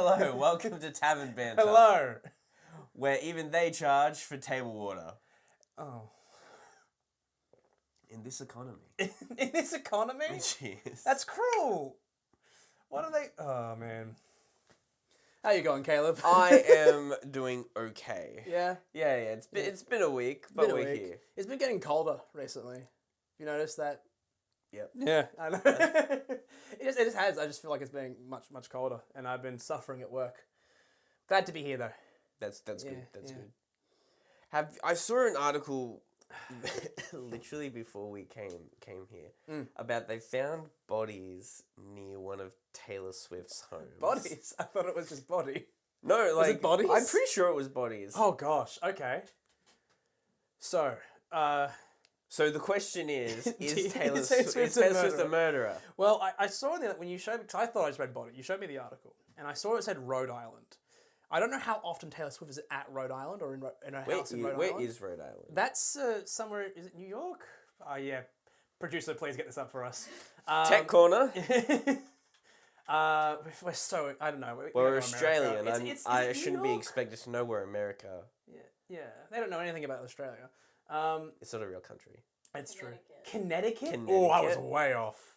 Hello, welcome to Tavern Banter. Hello. Where even they charge for table water. Oh. In this economy. In this economy? Jeez. That's cruel. What are they... Oh, man. How you going, Caleb? I am doing okay. Yeah? Yeah. It's been a week, but we're here. It's been getting colder recently. You noticed that? Yep. Yeah, I know. it just has. I just feel like it's been much colder, and I've been suffering at work. Glad to be here, though. That's good. That's good. I saw an article literally before we came here about they found bodies near one of Taylor Swift's homes. Bodies? I thought it was just body. No, like it bodies? I'm pretty sure it was bodies. Oh gosh. Okay. So the question is Taylor Swift a murderer? Well, I saw that when you showed me, because I thought I just read body. You showed me the article, and I saw it said Rhode Island. I don't know how often Taylor Swift is at Rhode Island or in her house in Rhode Island. Where is Rhode Island? That's somewhere. Is it New York? Yeah. Producer, please get this up for us. Tech corner. We're so I don't know. We're Australian. I shouldn't be York? expected to know we're America. Yeah. They don't know anything about Australia. It's not a real country. It's true. Connecticut? Oh, I was way off.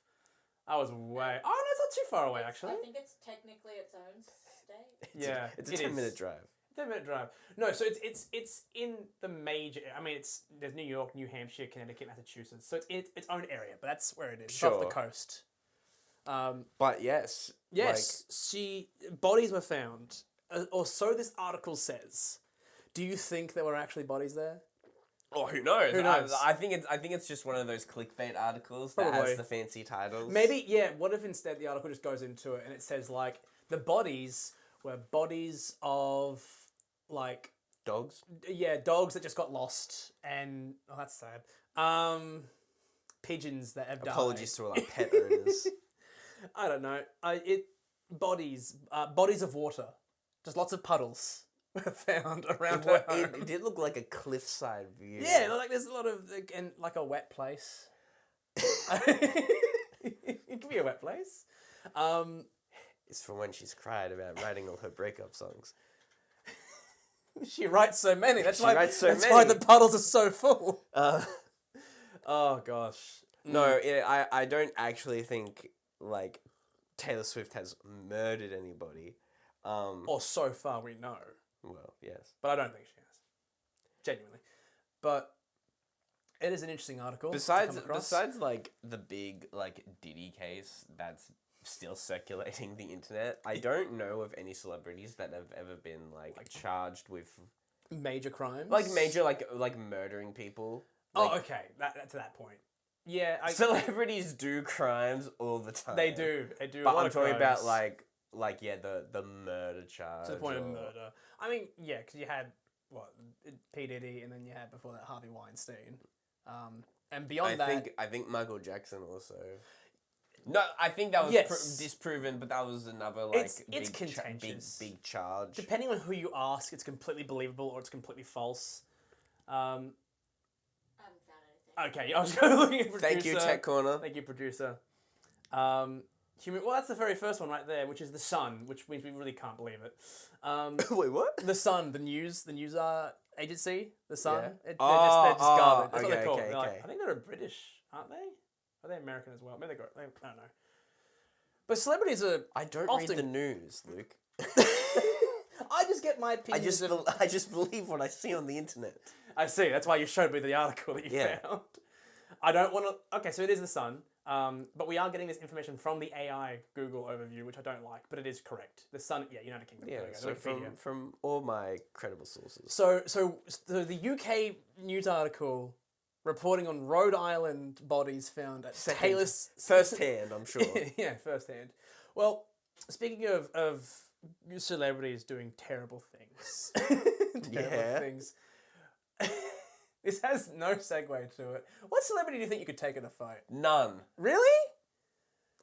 Oh, no, it's not too far away, actually. I think it's technically its own state. Yeah, It's a 10-minute drive. 10-minute drive. No, so it's in the major. I mean, there's New York, New Hampshire, Connecticut, Massachusetts. So it's its own area, but that's where it is. It's off the coast. But yes. Bodies were found, or so this article says. Do you think there were actually bodies there? Oh, who knows? Who knows? I think it's just one of those clickbait articles that has the fancy titles. Maybe, yeah. What if instead the article just goes into it and it says like the bodies were bodies of like dogs? Yeah, dogs that just got lost, and that's sad. Pigeons that have died. Apologies to all our pet owners. I don't know. Bodies of water, just lots of puddles were found around her home. It did look like a cliffside view. Yeah, like there's a lot of and like a wet place. It could be a wet place. It's from when she's cried about writing all her breakup songs. She writes so many. That's why the puddles are so full. Oh gosh. No, I don't actually think like Taylor Swift has murdered anybody. Or so far we know. Well, yes. But I don't think she has. Genuinely. But it is an interesting article. Besides like the big like Diddy case that's still circulating the internet, I don't know of any celebrities that have ever been like charged with major crimes. Like major like murdering people. Like, okay, to that point. Yeah, celebrities do crimes all the time. They do. But I'm talking about like the murder charge. To the point of murder. I mean, yeah, because you had P. Diddy, and then you had before that Harvey Weinstein, and beyond I think Michael Jackson also. No, I think that was disproven, but that was another it's contentious. Big charge. Depending on who you ask, it's completely believable or it's completely false. I haven't found anything. Okay, I was going to look at producer. Thank you, Tech Corner. Thank you, producer. Well, that's the very first one right there, which is The Sun, which means we really can't believe it. Wait, what? The Sun, the news agency, The Sun. Yeah. They're just garbage. That's what they're called. Okay. I think they're British, aren't they? Are they American as well? Maybe I don't know. But celebrities are. I don't read the news, Luke. I just get my opinions. I just believe what I see on the internet. I see. That's why you showed me the article that you found. I don't want to. Okay, so it is The Sun. But we are getting this information from the AI Google overview, which I don't like, but it is correct. The Sun, United Kingdom. Yeah, so from all my credible sources. So the UK news article reporting on Rhode Island bodies found at Taylor's... First-hand, I'm sure. Yeah, first-hand. Well, speaking of celebrities doing terrible things. Things. This has no segue to it. What celebrity do you think you could take in a fight? None. Really?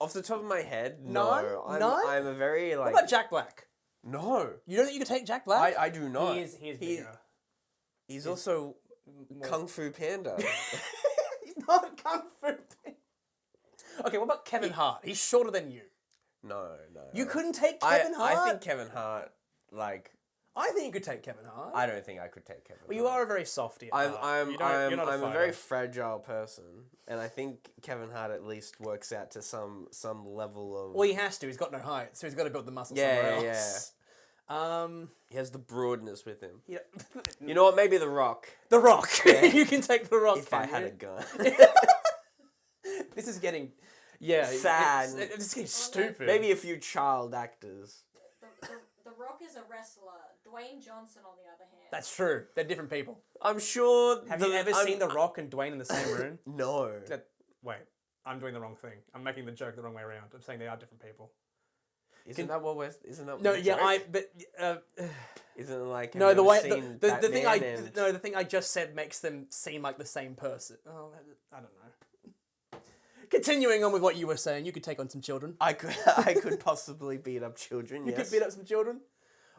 Off the top of my head, None? no. I'm a very What about Jack Black? No. You don't think you could take Jack Black? I do not. He is bigger. He's also Kung Fu Panda. He's not a Kung Fu Panda. Okay, what about Kevin Hart? He's shorter than you. No. You couldn't take Kevin Hart? I think Kevin Hart, like... I think you could take Kevin Hart. I don't think I could take Kevin Hart. Well, you are a very softie. I'm a a very fragile person, and I think Kevin Hart at least works out to some level of... Well, he has to. He's got no height, so he's got to build the muscle somewhere else. He has the broadness with him. Yeah. You know what? Maybe The Rock. The Rock. Yeah. You can take The Rock. If I had a gun. This is getting... Yeah. Sad. It's getting stupid. Maybe a few child actors. The Rock is a wrestler. Dwayne Johnson, on the other hand. That's true. They're different people. I'm sure... Have you ever seen The Rock and Dwayne in the same room? No. Wait. I'm doing the wrong thing. I'm making the joke the wrong way around. I'm saying they are different people. Isn't that what Isn't it like... No, the way... the thing I just said makes them seem like the same person. Oh, I don't know. Continuing on with what you were saying, you could take on some children. I could possibly beat up children, You could beat up some children?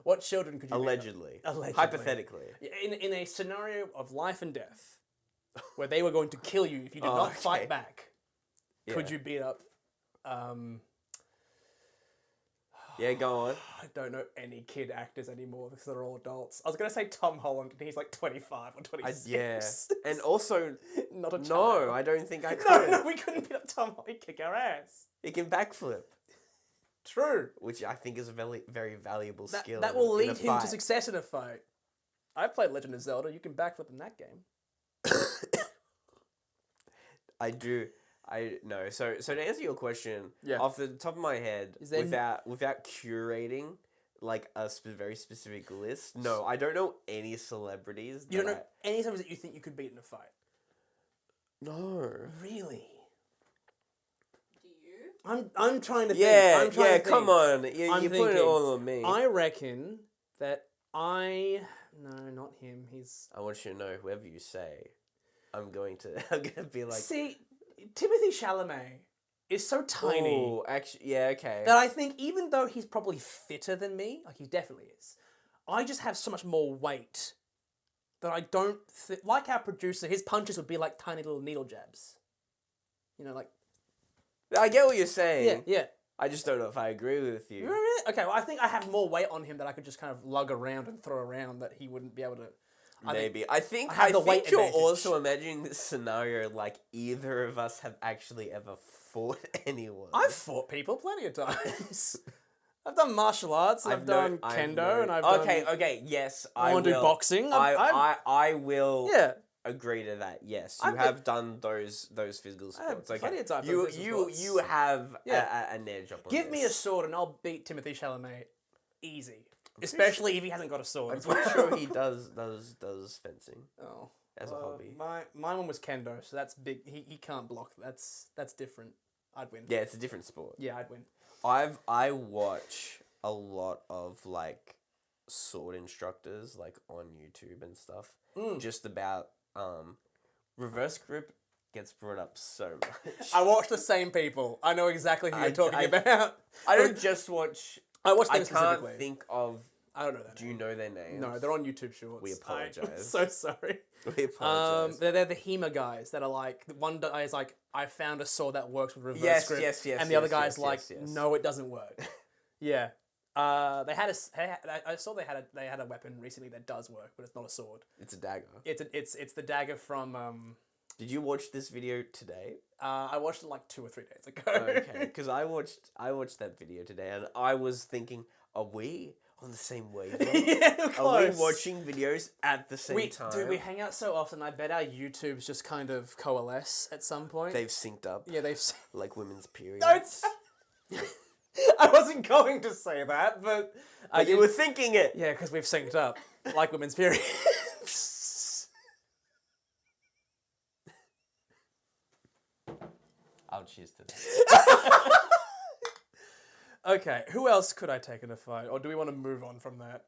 What children could you Allegedly. beat up? Allegedly. Hypothetically. In a scenario of life and death, where they were going to kill you if you did not fight back, could you beat up... Yeah, go on. I don't know any kid actors anymore because they're all adults. I was going to say Tom Holland, and he's like 25 or 26. Yeah. And also... Not a child. No, I don't think I could. No, we couldn't beat up Tom Holland. He'd kick our ass. He can backflip. True. Which I think is a very, very valuable skill. That will lead him to success in a fight. I played Legend of Zelda. You can backflip in that game. I do. No. So to answer your question, Yeah. off the top of my head, Is there without curating like a very specific list, no, I don't know any celebrities. You don't know any celebrities that you think you could beat in a fight? No. Really? Do you? I'm trying to think. Yeah, I'm trying to think. come on. I'm You're putting it thinking. all on me. I reckon that No, not him. I want you to know, whoever you say, I'm gonna be like... See, Timothée Chalamet is so tiny. Oh, actually, yeah, okay. That I think even though he's probably fitter than me, like he definitely is, I just have so much more weight that I don't... like our producer, his punches would be like tiny little needle jabs. You know, like... I get what you're saying. Yeah. I just don't know if I agree with you. Really? Okay, well, I think I have more weight on him that I could just kind of lug around and throw around that he wouldn't be able to... Maybe. I think I have the weight you're advantage. also imagining this scenario like either of us have actually ever fought anyone. I've fought people plenty of times. I've done martial arts, I've done kendo, and I've done... Okay, yes, I want to do boxing. I will Yeah. agree to that, yes. You have done those physical sports. plenty of time You, done physical sports. you have an edge up on Give me a this. sword and I'll beat Timothée Chalamet easy. Especially if he hasn't got a sword. I'm pretty sure he does fencing Oh. as a hobby. My one was kendo, so that's big. He can't block. That's different. I'd win. Yeah, it's a different sport. Yeah, I'd win. I watch a lot of like sword instructors like on YouTube and stuff. Just about reverse grip gets brought up so much. I watch the same people. I know exactly who you're talking about. I don't just watch. I watch them I specifically. can't think of. I don't know that. Do you know their names? No, they're on YouTube Shorts. We apologise. I'm so sorry. We apologise. They're the HEMA guys that are like, one guy is like, I found a sword that works with reverse grip. Yes. And the other guy's no, it doesn't work. Yeah. They had I saw they had a weapon recently that does work, but it's not a sword. It's a dagger. It's the dagger from. Did you watch this video today? I watched it like 2 or 3 days ago. Okay, because I watched that video today, and I was thinking, are we on the same wavelength? Yeah, Are we close. watching videos at the same time? Dude, we hang out so often. I bet our YouTubes just kind of coalesce at some point. They've synced up. Yeah, they've. Like women's periods. Don't. I wasn't going to say that, but you were thinking it. Yeah, because we've synced up like women's periods. I'll choose to that. Okay, who else could I take in a fight, or do we want to move on from that?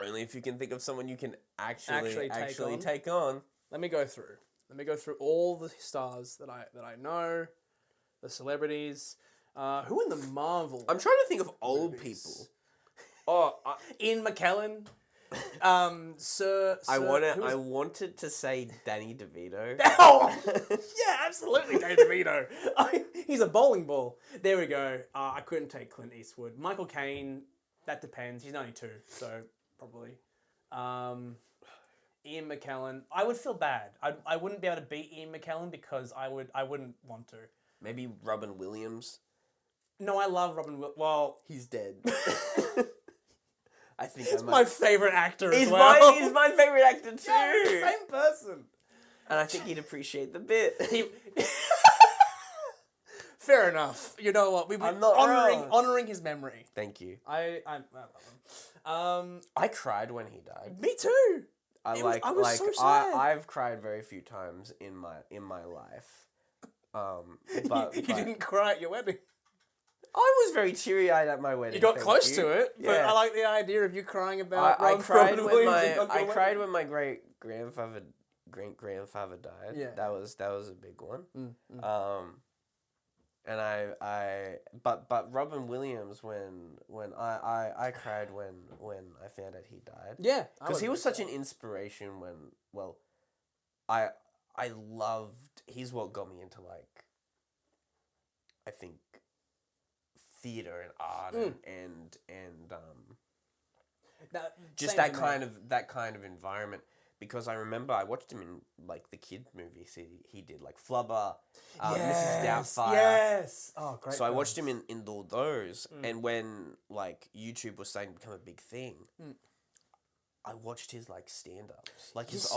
Only if you can think of someone you can actually on. take on. Let me go through all the stars that I know, the celebrities. Who in the Marvel? I'm trying to think of old movies? people. Oh, Ian McKellen. I wanted to say Danny DeVito. Oh, yeah, absolutely, Danny DeVito. He's a bowling ball. There we go. I couldn't take Clint Eastwood. Michael Caine, that depends. He's 92, so probably. Ian McKellen. I would feel bad. I wouldn't be able to beat Ian McKellen because I wouldn't want to. Maybe Robin Williams. No, I love Robin Williams. Well, He's dead. I think he's my favorite actor as well. He's my favorite actor too. Yeah, we're the same person. And I think he'd appreciate the bit. Fair enough. You know what? We've been honoring his memory. Thank you. I love him. I cried when he died. Me too. I was so sad. I've cried very few times in my life. But you didn't cry at your wedding. I was very teary-eyed at my wedding. You got close to it, but yeah. I like the idea of you crying about. I cried when my great grandfather died. Yeah. That was a big one. And but Robin Williams when I cried when I found out he died. Yeah, because he was such an inspiration I loved. He's what got me into I think theater and art and just that kind of environment. Because I remember I watched him in the kid movies he did, Flubber, Mrs. Doubtfire. Yes. Oh, great. So I watched him in all those, and when YouTube was starting to become a big thing, I watched his stand-ups, his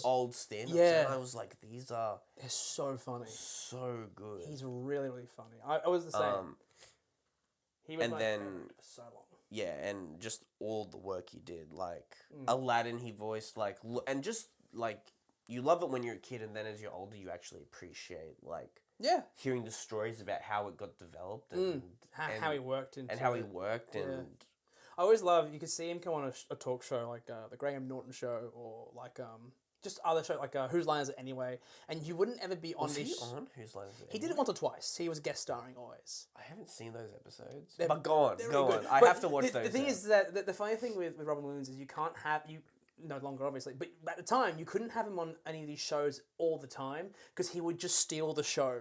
old stand-ups, and I was like, they're so funny, so good. He's really, really funny. I was the same. He was favorite for so long. Yeah, and just all the work he did, Aladdin he voiced, and just, you love it when you're a kid, and then as you're older, you actually appreciate, hearing the stories about how it got developed, and how he worked into and how he worked, and... I always love, you could see him come on a talk show, the Graham Norton Show, or, just other shows, Whose Line Is It Anyway? And you wouldn't ever be on Was this... he on Whose Line Is It Anyway? He did it once or twice. He was guest starring always. I haven't seen those episodes. But go on. I have to watch those. The thing is that the funny thing with Robin Williams is you can't have... No longer, obviously. But at the time, you couldn't have him on any of these shows all the time because he would just steal the show,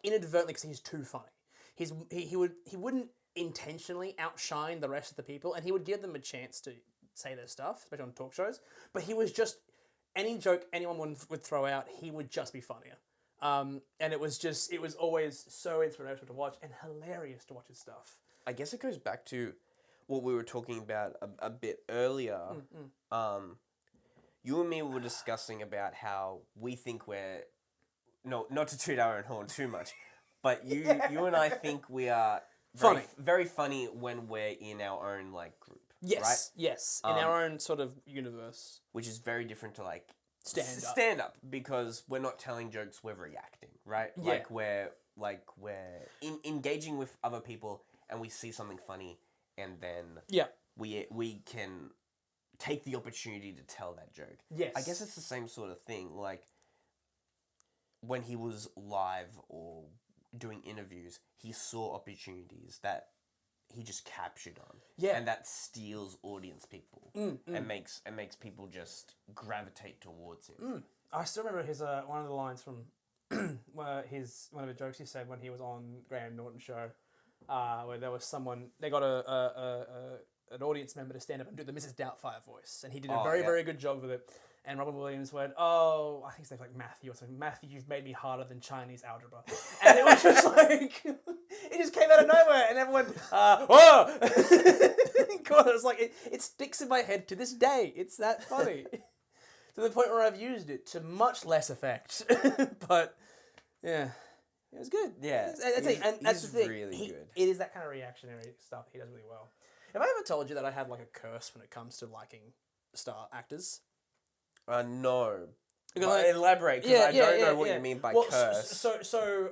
inadvertently, because he's too funny. He wouldn't intentionally outshine the rest of the people, and he would give them a chance to say their stuff, especially on talk shows. But he was just... Any joke anyone would throw out, he would just be funnier. And it was always so inspirational to watch and hilarious to watch his stuff. I guess it goes back to what we were talking about a bit earlier. You and me were discussing about how we think we're... No, not to toot our own horn too much, but you and I think we are very funny when we're in our own group. Yes, right? Yes, in our own sort of universe. Which is very different to stand up because we're not telling jokes, we're reacting, right? Yeah. We're engaging with other people and we see something funny and then we can take the opportunity to tell that joke. Yes. I guess it's the same sort of thing. When he was live or doing interviews, he saw opportunities that he just captured on. Yeah. And that steals audience people. And makes people just gravitate towards him. I still remember his one of the lines from one of the jokes he said when he was on Graham Norton Show, where there was someone, they got an audience member to stand up and do the Mrs. Doubtfire voice, and he did a very good job with it. And Robin Williams went, "Oh, I think his name's Matthew or something. Matthew, you've made me harder than Chinese algebra." And it was just it just came out of nowhere, and everyone, whoa! God, it's it sticks in my head to this day. It's that funny, to the point where I've used it to much less effect. But yeah, it was good. Yeah, that's the thing. Really good. It is that kind of reactionary stuff he does really well. Have I ever told you that I have a curse when it comes to liking star actors? No. Elaborate, because I don't know what you mean by curse. So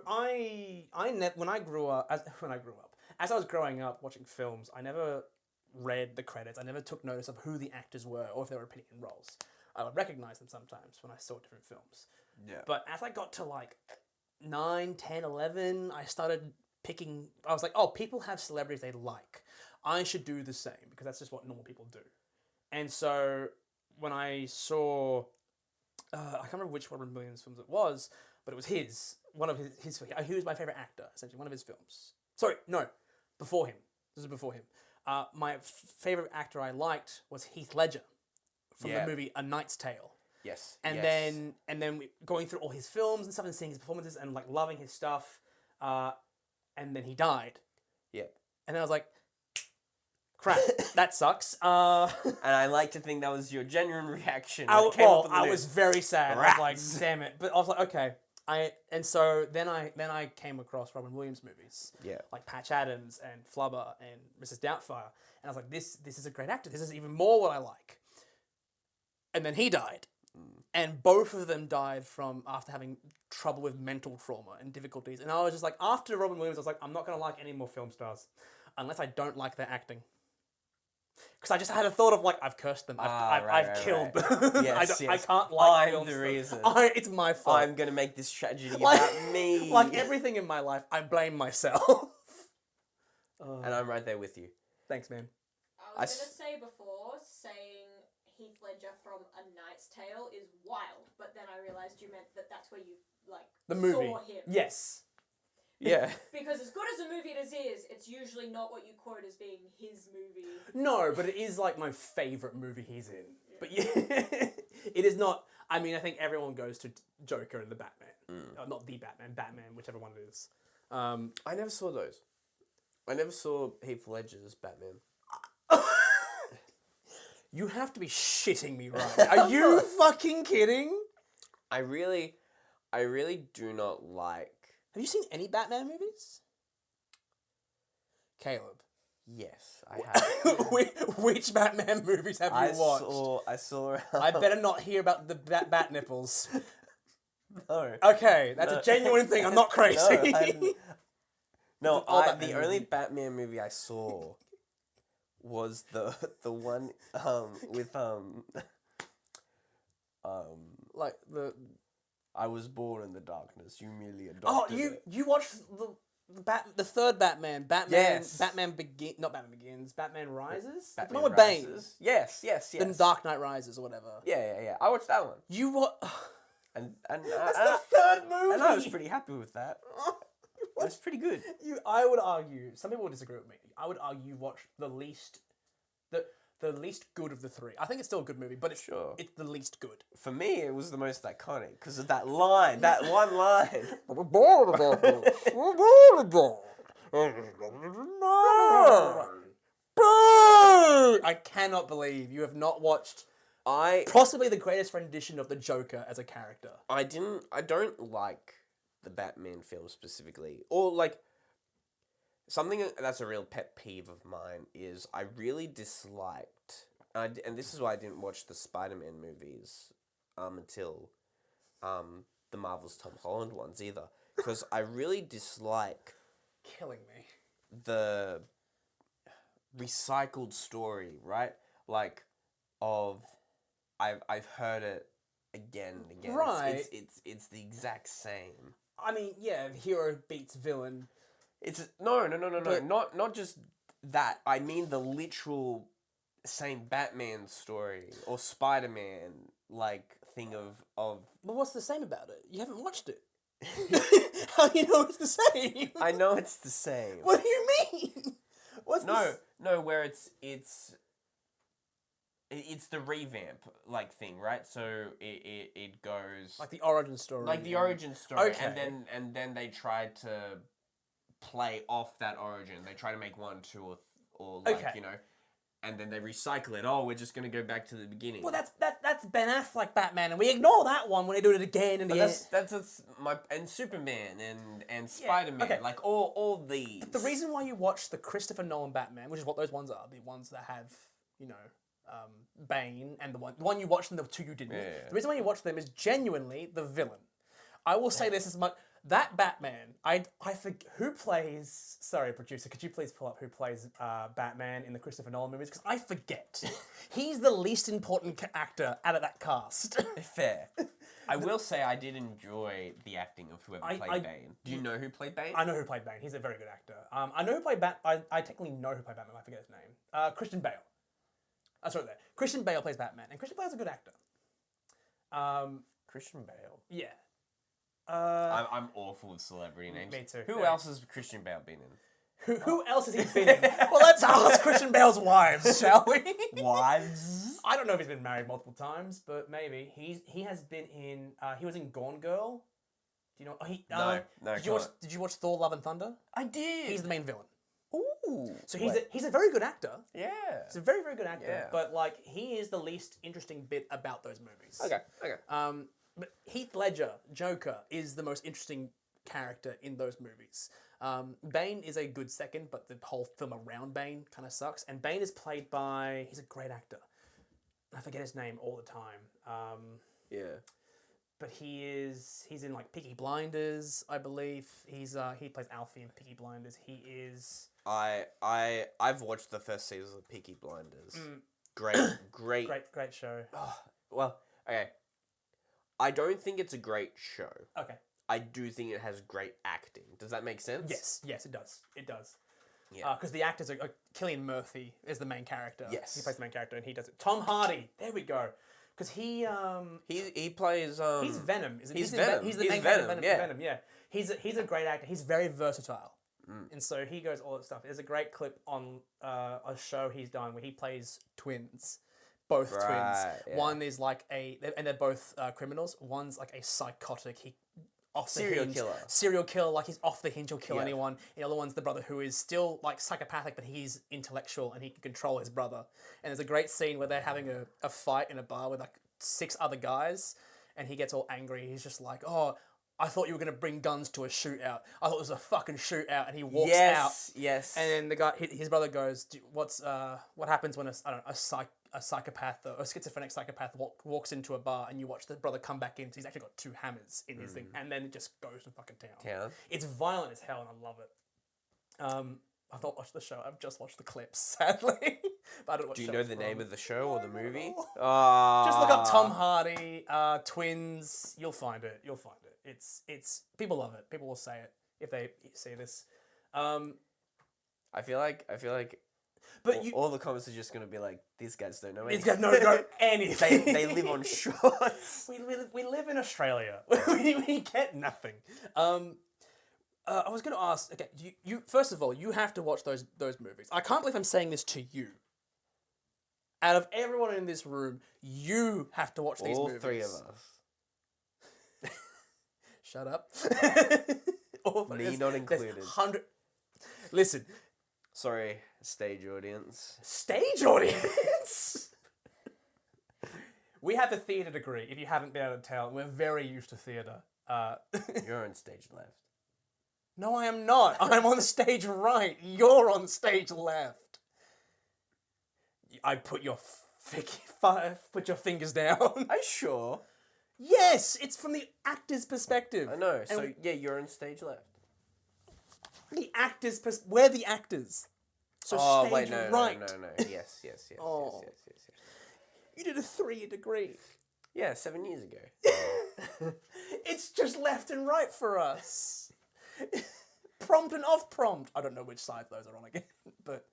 when I grew up, as I was growing up watching films, I never read the credits. I never took notice of who the actors were or if they were repeating in roles. I would recognize them sometimes when I saw different films. Yeah. But as I got to 9, 10, 11, I started picking. I was like, oh, people have celebrities they like. I should do the same because that's just what normal people do. And so when I saw, I can't remember which Robin Williams films it was, but it was one of his he was my favorite actor, essentially, one of his films. Sorry, no, before him. This is before him. My favorite actor I liked was Heath Ledger from the movie A Knight's Tale. Yes. And then going through all his films and stuff and seeing his performances and like loving his stuff, and then he died. Yeah. And then I was like, crap, that sucks. And I like to think that was your genuine reaction. I was very sad. I was like, damn it. But I was like, okay. So then I came across Robin Williams movies. Yeah. Like Patch Adams and Flubber and Mrs. Doubtfire. And I was like, this is a great actor. This is even more what I like. And then he died. And both of them died after having trouble with mental trauma and difficulties. And I was just like, after Robin Williams, I was like, I'm not going to like any more film stars unless I don't like their acting. Because I just had a thought of like, I've cursed them. I've killed them. Yes, I can't like I'm the reason. It's my fault. I'm going to make this tragedy about me. Like everything in my life, I blame myself. And I'm right there with you. Thanks, man. I was going to say before, saying Heath Ledger from A Knight's Tale is wild, but then I realised you meant that's where you, like, the movie. saw him. Yes. Yeah. Because as good as a movie as is, it's usually not what you quote as being his movie. No, but it is like my favourite movie he's in. Yeah. But yeah, it is not. I mean, I think everyone goes to Joker and the Batman. Not the Batman, whichever one it is. I never saw those. I never saw Heath Ledger's Batman. You have to be shitting me, right? Are you fucking kidding? I really do not like... Have you seen any Batman movies? Caleb. Yes, I have. Which Batman movies have you watched? I saw... I better not hear about the bat nipples. No. Okay, that's a genuine thing. I'm not crazy. No, the only Batman movie I saw was the one with like the... I was born in the darkness. You merely adopted it. You watched the third Batman. Yes. Not Batman Begins. Batman Rises. Batman the one with Bane. Yes. The Dark Knight Rises or whatever. Yeah. I watched that one. You what? And that's the third movie. And I was pretty happy with that. It was pretty good. I would argue. Some people would disagree with me. I would argue you watched the least good of the three. I think it's still a good movie, but it's the least good. For me, it was the most iconic because of that line, that one line. I cannot believe you have not watched I possibly the greatest rendition of the Joker as a character. I don't like the Batman film specifically. Or like something that's a real pet peeve of mine is I really disliked, and this is why I didn't watch the Spider-Man movies until the Marvel's Tom Holland ones either, because I really dislike Killing me. the recycled story, right? Like of I've heard it again and again. Right. It's the exact same. I mean, yeah, hero beats villain. It's no, not just that. I mean the literal same Batman story or Spider-Man like thing of. But what's the same about it? You haven't watched it. How do you know it's the same? I know it's the same. What do you mean? No, where it's the revamp like thing, right? So it goes like the origin story. Like the origin story, okay. and then they tried to play off that origin. They try to make 1, 2, or like okay. you know, and then they recycle it. Oh, we're just gonna go back to the beginning. Well, that's Ben Affleck Batman, and we ignore that one when they do it again and again. That's my and Superman and Spider-Man, okay. like all these. The reason why you watch the Christopher Nolan Batman, which is what those ones are, the ones that have Bane, and the one you watched and the two you didn't. Yeah. The reason why you watch them is genuinely the villain. I will say this as much. That Batman, I forget who plays. Sorry, producer, could you please pull up who plays Batman in the Christopher Nolan movies? Because I forget. He's the least important actor out of that cast. Fair. I will say I did enjoy the acting of whoever played Bane. Do you know who played Bane? I know who played Bane. He's a very good actor. I know who played I technically know who played Batman. I forget his name. Christian Bale. That's right there. Christian Bale plays Batman, and Christian Bale's a good actor. Christian Bale. Yeah. I'm awful with celebrity names. Me too. Who else has Christian Bale been in? Who else has he been in? Well, let's ask Christian Bale's wives, shall we? Wives? I don't know if he's been married multiple times, but maybe he has been in. He was in Gone Girl. Do you know? No. Did you watch Thor: Love and Thunder? I did. He's the main villain. Ooh. So he's a very good actor. Yeah. He's a very, very good actor. Yeah. But like he is the least interesting bit about those movies. Okay. But Heath Ledger, Joker, is the most interesting character in those movies. Bane is a good second, but the whole film around Bane kind of sucks. And Bane is played by... He's a great actor. I forget his name all the time. Yeah. But he's in like Peaky Blinders, I believe. He plays Alfie in Peaky Blinders. He is... I've watched the first season of Peaky Blinders. Great. Great show. Oh, well, okay. I don't think it's a great show. Okay. I do think it has great acting. Does that make sense? Yes, it does. It does. Yeah. Because the actors are... Cillian Murphy is the main character. Yes. He plays the main character and he does it. Tom Hardy. There we go. Because he plays... he's Venom. Isn't he's he? Venom. He's the He's main Venom, character. yeah. Venom, yeah. He's a great actor. He's very versatile. And so he goes all that stuff. There's a great clip on a show he's done where he plays twins. Both twins. Yeah. One is like and they're both criminals. One's like a psychotic, Serial killer, like he's off the hinge, he'll kill anyone. And the other one's the brother who is still like psychopathic, but he's intellectual and he can control his brother. And there's a great scene where they're having a fight in a bar with like 6 other guys, and he gets all angry. He's just like, "Oh, I thought you were going to bring guns to a shootout. I thought it was a fucking shootout." And he walks out. Yes. And then the guy, his brother goes, what happens when a psychopath or a schizophrenic psychopath walks into a bar and you watch the brother come back in? So he's actually got 2 hammers in his thing, and then it just goes to fucking town. It's violent as hell, and I love it. I've not watched the show. I've just watched the clips, sadly. But I don't watch. Do you know the name of the show or the movie? Just look up Tom Hardy, twins. You'll find it. It's people love it. People will say it if they see this. I feel like but all the comments are just going to be like, these guys don't know anything. These guys don't know anything. They live on shorts. We live in Australia. we get nothing. I was going to ask. Okay, you first of all, you have to watch those movies. I can't believe I'm saying this to you. Out of everyone in this room, you have to watch these movies. All 3 of us. Shut up. Me not included. Listen. Sorry, stage audience. Stage audience? We have a theatre degree, if you haven't been able to tell. We're very used to theatre. You're on stage left. No, I am not. I'm on stage right. You're on stage left. I put your fingers down. Are you sure? Yes, it's from the actor's perspective. I know. So yeah, you're on stage left. The actors. We're the actors. So stage wait, no, right. No. Yes. Yes. You did a 3-year degree. Yeah, 7 years ago. It's just left and right for us. Prompt and off prompt. I don't know which side those are on again, but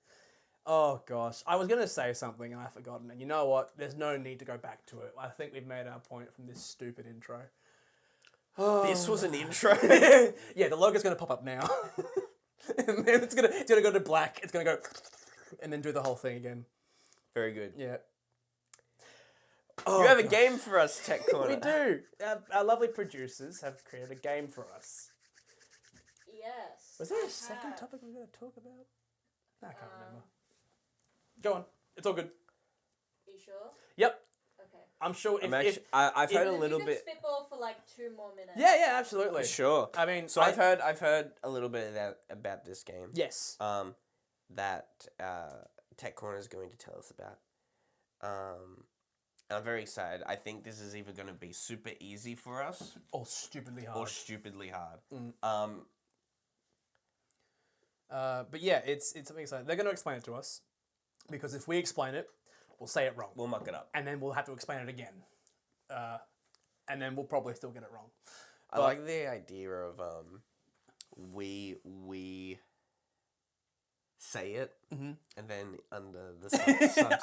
oh gosh, I was gonna say something and I've forgotten. And you know what? There's no need to go back to it. I think we've made our point from this stupid intro. This was an intro. Yeah, the logo's gonna pop up now, and then it's gonna go to black. It's gonna go, and then do the whole thing again. Very good. Yeah. You have a game for us, Tech Corner. We do. Our lovely producers have created a game for us. Yes. Was there a second topic we were going to talk about? No, I can't remember. Go on. It's all good. Are you sure? Yep. Okay. I'm sure I've heard a little you bit. Spitball for like 2 more minutes. Yeah, absolutely. Sure. I mean, so I've heard a little bit of that about this game. Yes. That Tech Corner is going to tell us about. And I'm very excited. I think this is either going to be super easy for us or stupidly hard. But yeah, it's something exciting. They're going to explain it to us because if we explain it, we'll say it wrong. We'll muck it up. And then we'll have to explain it again. And then we'll probably still get it wrong. I like the idea of we say it, and then under the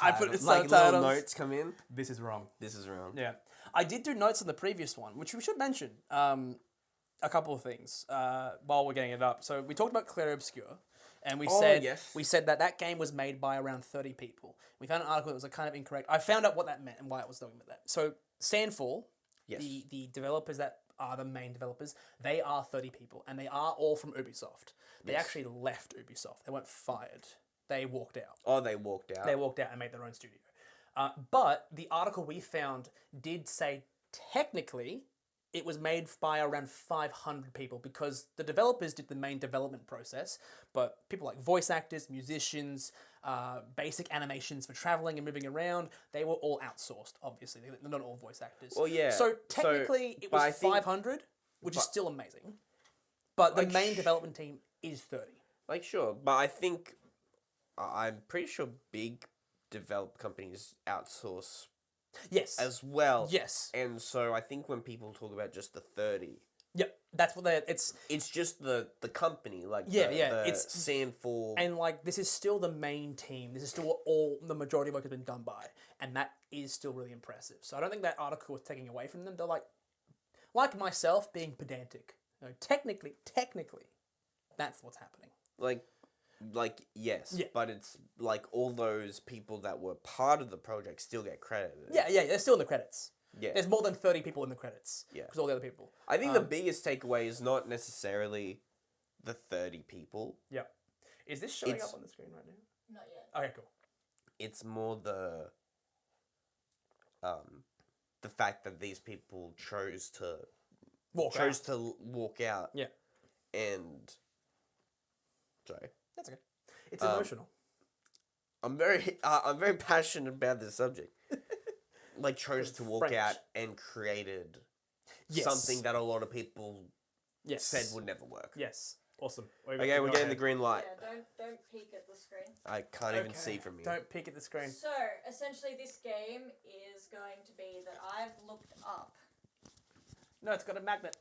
I put the subtitles, like little subtitles. notes come in. This is wrong. This is wrong. Yeah. I did do notes on the previous one, which we should mention. A couple of things while we're getting it up. So we talked about Clair Obscure, and we said that game was made by around 30 people. We found an article that was kind of incorrect. I found out what that meant and why it was doing that. So Sandfall, the developers that are the main developers, they are 30 people, and they are all from Ubisoft. They actually left Ubisoft. They weren't fired. They walked out. Oh, they walked out. They walked out and made their own studio. But the article we found did say technically it was made by around 500 people because the developers did the main development process, but people like voice actors, musicians, basic animations for traveling and moving around, they were all outsourced, obviously. They're not all voice actors. Well, yeah. So technically it was 500, which is still amazing. But the main development team is 30. Like, sure. But I think, I'm pretty sure big developed companies outsource as well. Yes. And so I think when people talk about just the 30... Yep, that's what they're... It's just the company, like it's Sandfall... And like, this is still the main team. This is still what the majority of work has been done by. And that is still really impressive. So I don't think that article was taking away from them. They're like myself, being pedantic. You know, technically, that's what's happening. Like yes, but it's like all those people that were part of the project still get credited. Yeah, they're still in the credits. Yeah. There's more than 30 people in the credits. Yeah. Because all the other people. I think the biggest takeaway is not necessarily the 30 people. Yep. Is this showing up on the screen right now? Not yet. Okay, cool. It's more the fact that these people chose to walk out. Yeah. And sorry. That's okay. It's emotional. I'm very passionate about this subject. Like, chose to walk out and created something that a lot of people said would never work. Yes. Awesome. Okay, we're getting the green light. Yeah, don't peek at the screen. I can't even see from here. Don't peek at the screen. So, essentially this game is going to be that I've looked up. No, it's got a magnet.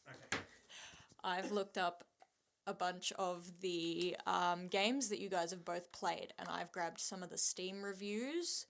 Okay. I've looked up a bunch of the games that you guys have both played, and I've grabbed some of the Steam reviews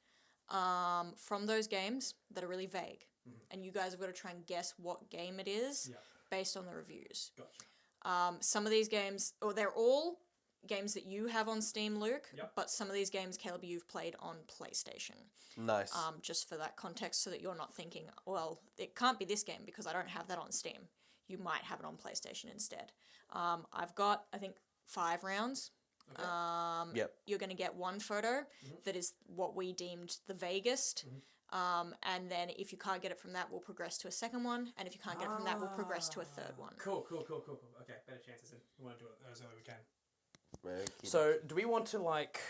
from those games that are really vague. And you guys have got to try and guess what game it is based on the reviews. Gotcha. Some of these games, or they're all games that you have on Steam, Luke, but some of these games, Caleb, you've played on PlayStation. Nice. Just for that context, so that you're not thinking, well, it can't be this game because I don't have that on Steam. You might have it on PlayStation instead. I've got, I think, 5 rounds. Okay. You're going to get one photo that is what we deemed the vaguest. And then if you can't get it from that, we'll progress to a second one. And if you can't get it from that, we'll progress to a third one. Cool. Okay, better chances. We want to do it as early as we can. So, do we want to, like,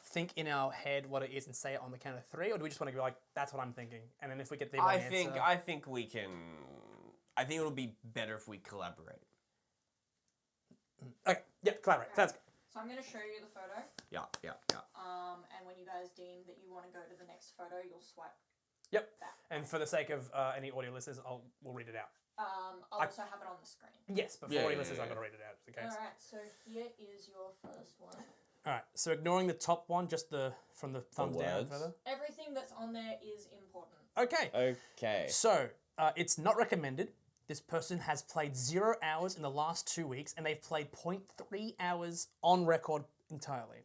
think in our head what it is and say it on the count of 3? Or do we just want to be like, that's what I'm thinking? And then if we get the right answer... I think we can... I think it'll be better if we collaborate. Okay, collaborate. Sounds good. So I'm going to show you the photo. Yeah. And when you guys deem that you want to go to the next photo, you'll swipe. Yep. That. And for the sake of any audio listeners, we'll read it out. I'll also have it on the screen. Yes, but for audio listeners, I've got to read it out just in case. Alright, so here is your first one. Alright, so ignoring the top one, just from the thumbs down further. Everything that's on there is important. Okay. So, it's not recommended. This person has played 0 hours in the last 2 weeks, and they've played 0.3 hours on record entirely.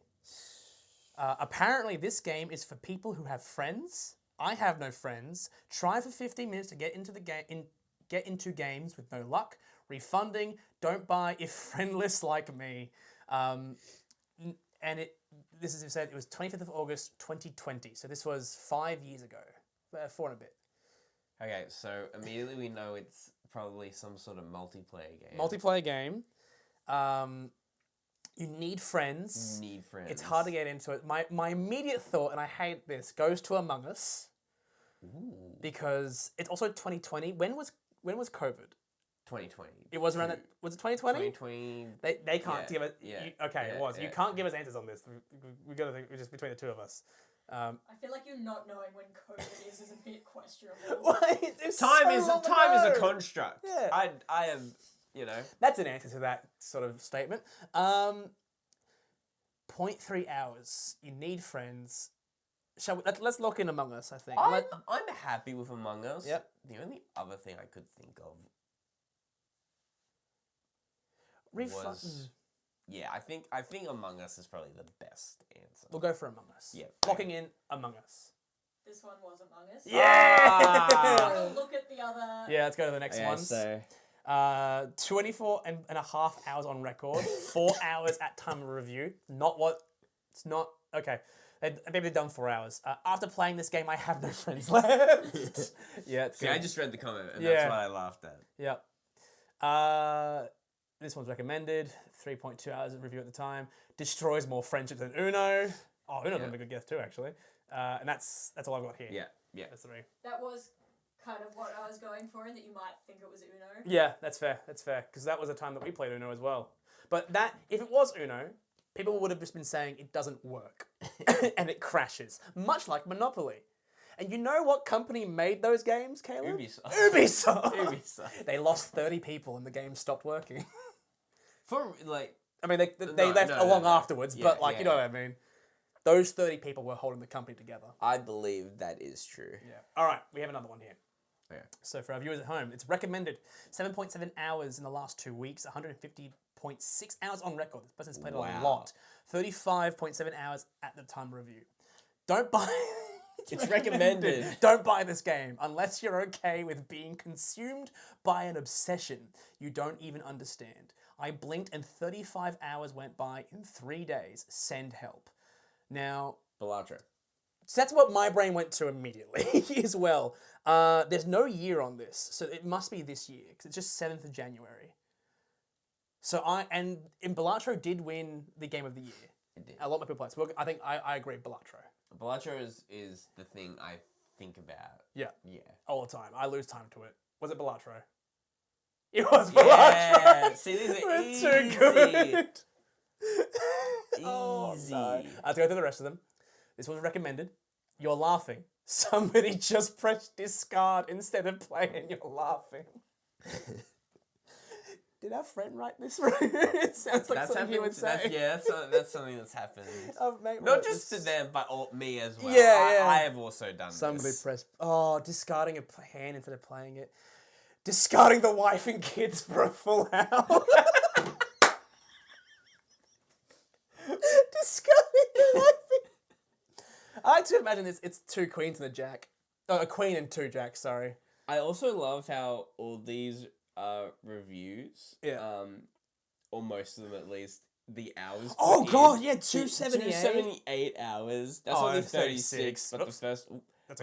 Apparently, this game is for people who have friends. I have no friends. Try for 15 minutes to get into the game. Get into games with no luck. Refunding. Don't buy if friendless like me. And this is said. It was 25th of August, 2020. So this was 5 years ago, 4 and a bit. Okay, so immediately we know it's probably some sort of multiplayer game. Multiplayer game. You need friends. It's hard to get into it. My immediate thought, and I hate this, goes to Among Us. Ooh. Because it's also 2020. When was COVID? 2020. It was around that. Was it 2020? 2020. They can't give it. Yeah. It was. You can't give us answers on this. We got to think just between the two of us. I feel like you not knowing when COVID is a bit questionable. Time is a construct. Yeah. I am, That's an answer to that sort of statement. 0.3 hours. You need friends. Let's lock in Among Us, I think. I'm happy with Among Us. Yep. The only other thing I could think of was... Yeah, I think Among Us is probably the best answer. We'll go for Among Us. Yeah. Locking in Among Us. This one was Among Us. Yeah! Look at the other. Yeah, let's go to the next one. So 24 and a half hours on record. 4 hours at time of review. Okay. Maybe they've done 4 hours. After playing this game, I have no friends left. Yeah, it's good. I just read the comment, and that's what I laughed at. Yep. This one's recommended. 3.2 hours of review at the time. Destroys more friendships than Uno. Oh, Uno's a good guess too, actually. And that's all I've got here. Yeah. That's 3. That was kind of what I was going for, in that you might think it was Uno. Yeah, that's fair. Because that was a time that we played Uno as well. But if it was Uno, people would have just been saying it doesn't work. And it crashes. Much like Monopoly. And you know what company made those games, Caleb? Ubisoft. They lost 30 people and the game stopped working. I mean, they left afterwards, but you know what I mean. Those 30 people were holding the company together. I believe that is true. Yeah. All right, we have another one here. Okay. So for our viewers at home, it's recommended 7.7 hours in the last 2 weeks, 150.6 hours on record. This person's played a lot. 35.7 hours at the time of review. Don't buy... It's recommended. Don't buy this game unless you're okay with being consumed by an obsession you don't even understand. I blinked and 35 hours went by in 3 days. Send help. Now... Balatro. So that's what my brain went to immediately as well. There's no year on this, so it must be this year, because it's just 7th of January. And Balatro did win the Game of the Year. It did. A lot of people played. So I think I agree, Balatro. Balatro is the thing I think about. Yeah. Yeah. All the time. I lose time to it. Was it Balatro? It was Yeah. Balatro! See, these are We're easy. too good! Easy. Oh, no. I have to go through the rest of them. This was recommended. You're laughing. Somebody just pressed discard instead of playing and you're laughing. Did our friend write this? It sounds like something he would say. That's something that's happened. Mate, Not just to them, but me as well. Yeah. I have also done Somebody this. pressed... Oh, discarding a hand instead of playing it. Discarding the wife and kids for a full hour. Discarding the wife and... I like to imagine it's 2 queens and a jack. Oh, a queen and 2 jacks, sorry. I also love how all these reviews, or most of them at least, the hours. Oh god, yeah, 278. 278 hours. That's only 36, but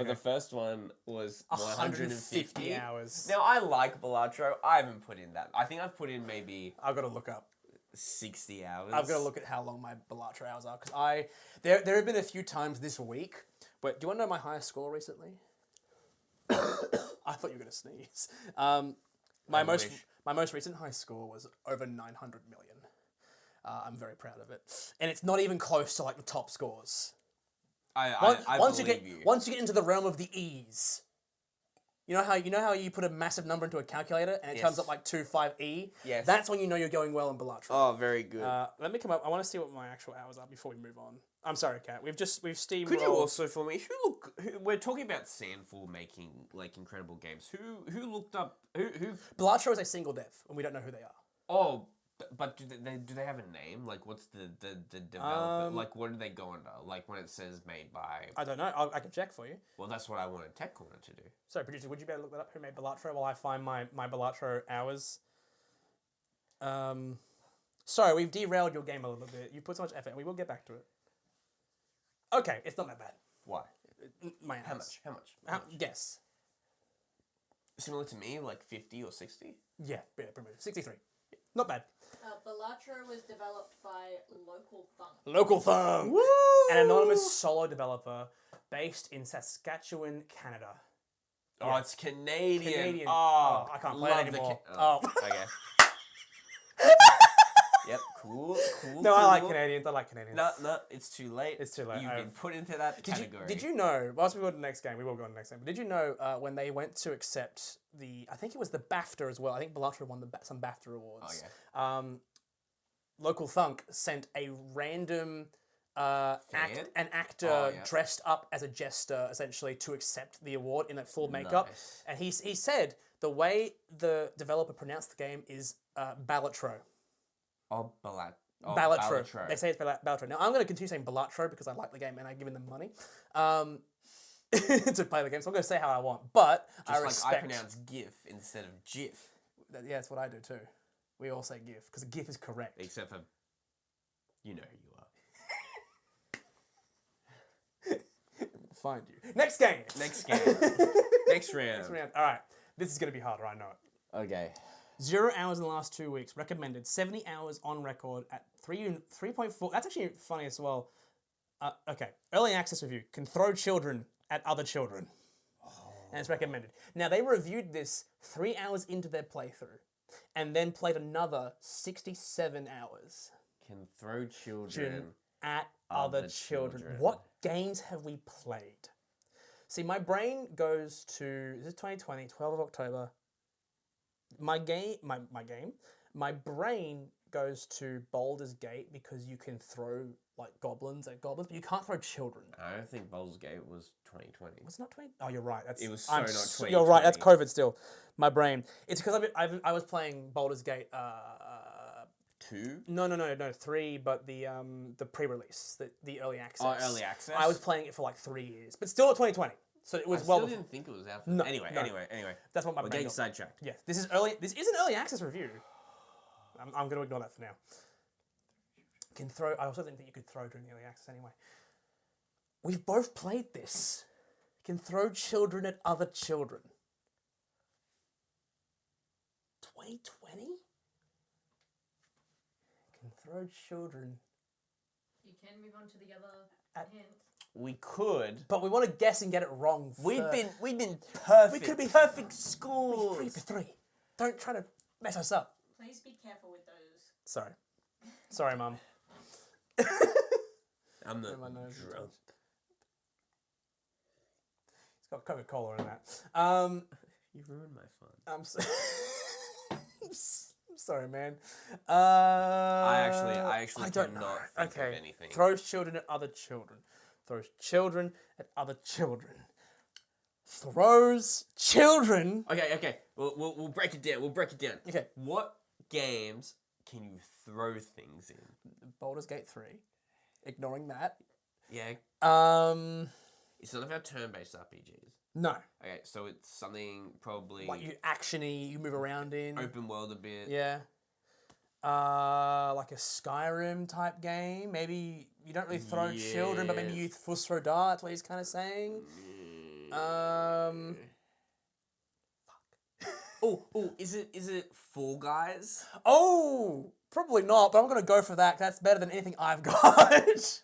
the first one was 150 hours. Now I like Balatro. I haven't put in that. I think I've put in maybe I've got to look up 60 hours. I've got to look at how long my Balatro hours are, because there have been a few times this week. But do you want to know my highest score recently? I thought you were going to sneeze. My most recent high score was over 900 million. I'm very proud of it, and it's not even close to like the top scores. Once you get into the realm of the E's, you know how you put a massive number into a calculator and it comes up like 25E. Yes. That's when you know you're going well in Balatro. Oh, very good. Let me come up. I want to see what my actual hours are before we move on. I'm sorry, Kat. We've steamrolled. Could you also for me? We're talking about Sandful making like incredible games. Who looked up who? Balatro is a single dev, and we don't know who they are. Oh, but do they have a name? Like, what's the developer? Like, what do they go under? Like when it says made by. I don't know. I can check for you. Well, that's what I wanted Tech Corner to do. Sorry, producer, would you be able to look that up? Who made Balatro while I find my Balatro hours? Sorry, we've derailed your game a little bit. You put so much effort, and we will get back to it. Okay, it's not that bad. Why? My hours. How much? Guess. Similar to me, like 50 or 60? Yeah, pretty much. 63. Not bad. Balatro was developed by Local Thunk. Local Thunk! Woo! An anonymous solo developer based in Saskatchewan, Canada. Oh, Yeah. it's Canadian. Oh, I can't play it anymore. Okay. Yep, cool. No, I like Canadians. No, it's too late. It's too late. You've been put into that category. Did you know, whilst we go to the next game, we will go to the next game, but did you know when they went to accept I think it was the BAFTA as well, I think Balatro won some BAFTA awards. Oh, yeah. Local Thunk sent a random an actor dressed up as a jester, essentially, to accept the award in that full makeup. Nice. And he said the way the developer pronounced the game is Balatro. Balatro. They say it's Balatro. Now, I'm going to continue saying Balatro because I like the game and I've given them money to play the game. So I'm going to say how I want. But I respect... like I pronounce GIF instead of GIF. Yeah, that's what I do too. We all say GIF because GIF is correct. Except for, you know who you are. Find you. Next game. Next round. All right. This is going to be harder, I know it. Okay. 0 hours in the last 2 weeks. Recommended 70 hours on record at 3.4. That's actually funny as well. Okay. Early access review. Can throw children at other children. And it's recommended. Now, they reviewed this 3 hours into their playthrough and then played another 67 hours. Can throw children at other children. What games have we played? See, my brain goes to, this is 2020, 12th of October. My brain goes to Baldur's Gate because you can throw like goblins at goblins, but you can't throw children. I don't think Baldur's Gate was 2020. Was it not 20? Oh, you're right. It was not 2020. You're right. That's COVID still. My brain. It's because I was playing Baldur's Gate. 2? No, 3. But the pre-release, the early access. Oh, early access. I was playing it for like 3 years, but still at 2020. So it was I still didn't think it was out. No, anyway. That's what my We're brain getting got. sidetracked. Yeah, this is an early access review. I'm going to ignore that for now. Can throw. I also didn't think you could throw during the early access anyway. We've both played this. Can throw children at other children. 2020? Can throw children. You can move on to the other hint. We could, but we want to guess and get it wrong. We've been perfect. We could be perfect scores. 3 for 3. Don't try to mess us up. Please be careful with those. Sorry, Mum. I'm the my nose drunk. It's got Coca-Cola in that. You ruined my fun. I'm sorry, man. I actually don't cannot know. think of anything. Throws children at other children. Throws children at other children. Throws children. Okay. We'll break it down. Okay. What games can you throw things in? Baldur's Gate 3. Ignoring that. Yeah. It's none of our turn-based RPGs. No. Okay, so it's something probably like you actiony, you move around in. Open world a bit. Yeah. Like a Skyrim type game. Maybe you don't really throw children, but maybe you force throw darts. What he's kind of saying. Is it Fall Guys? Oh, probably not. But I'm gonna go for that. That's better than anything I've got.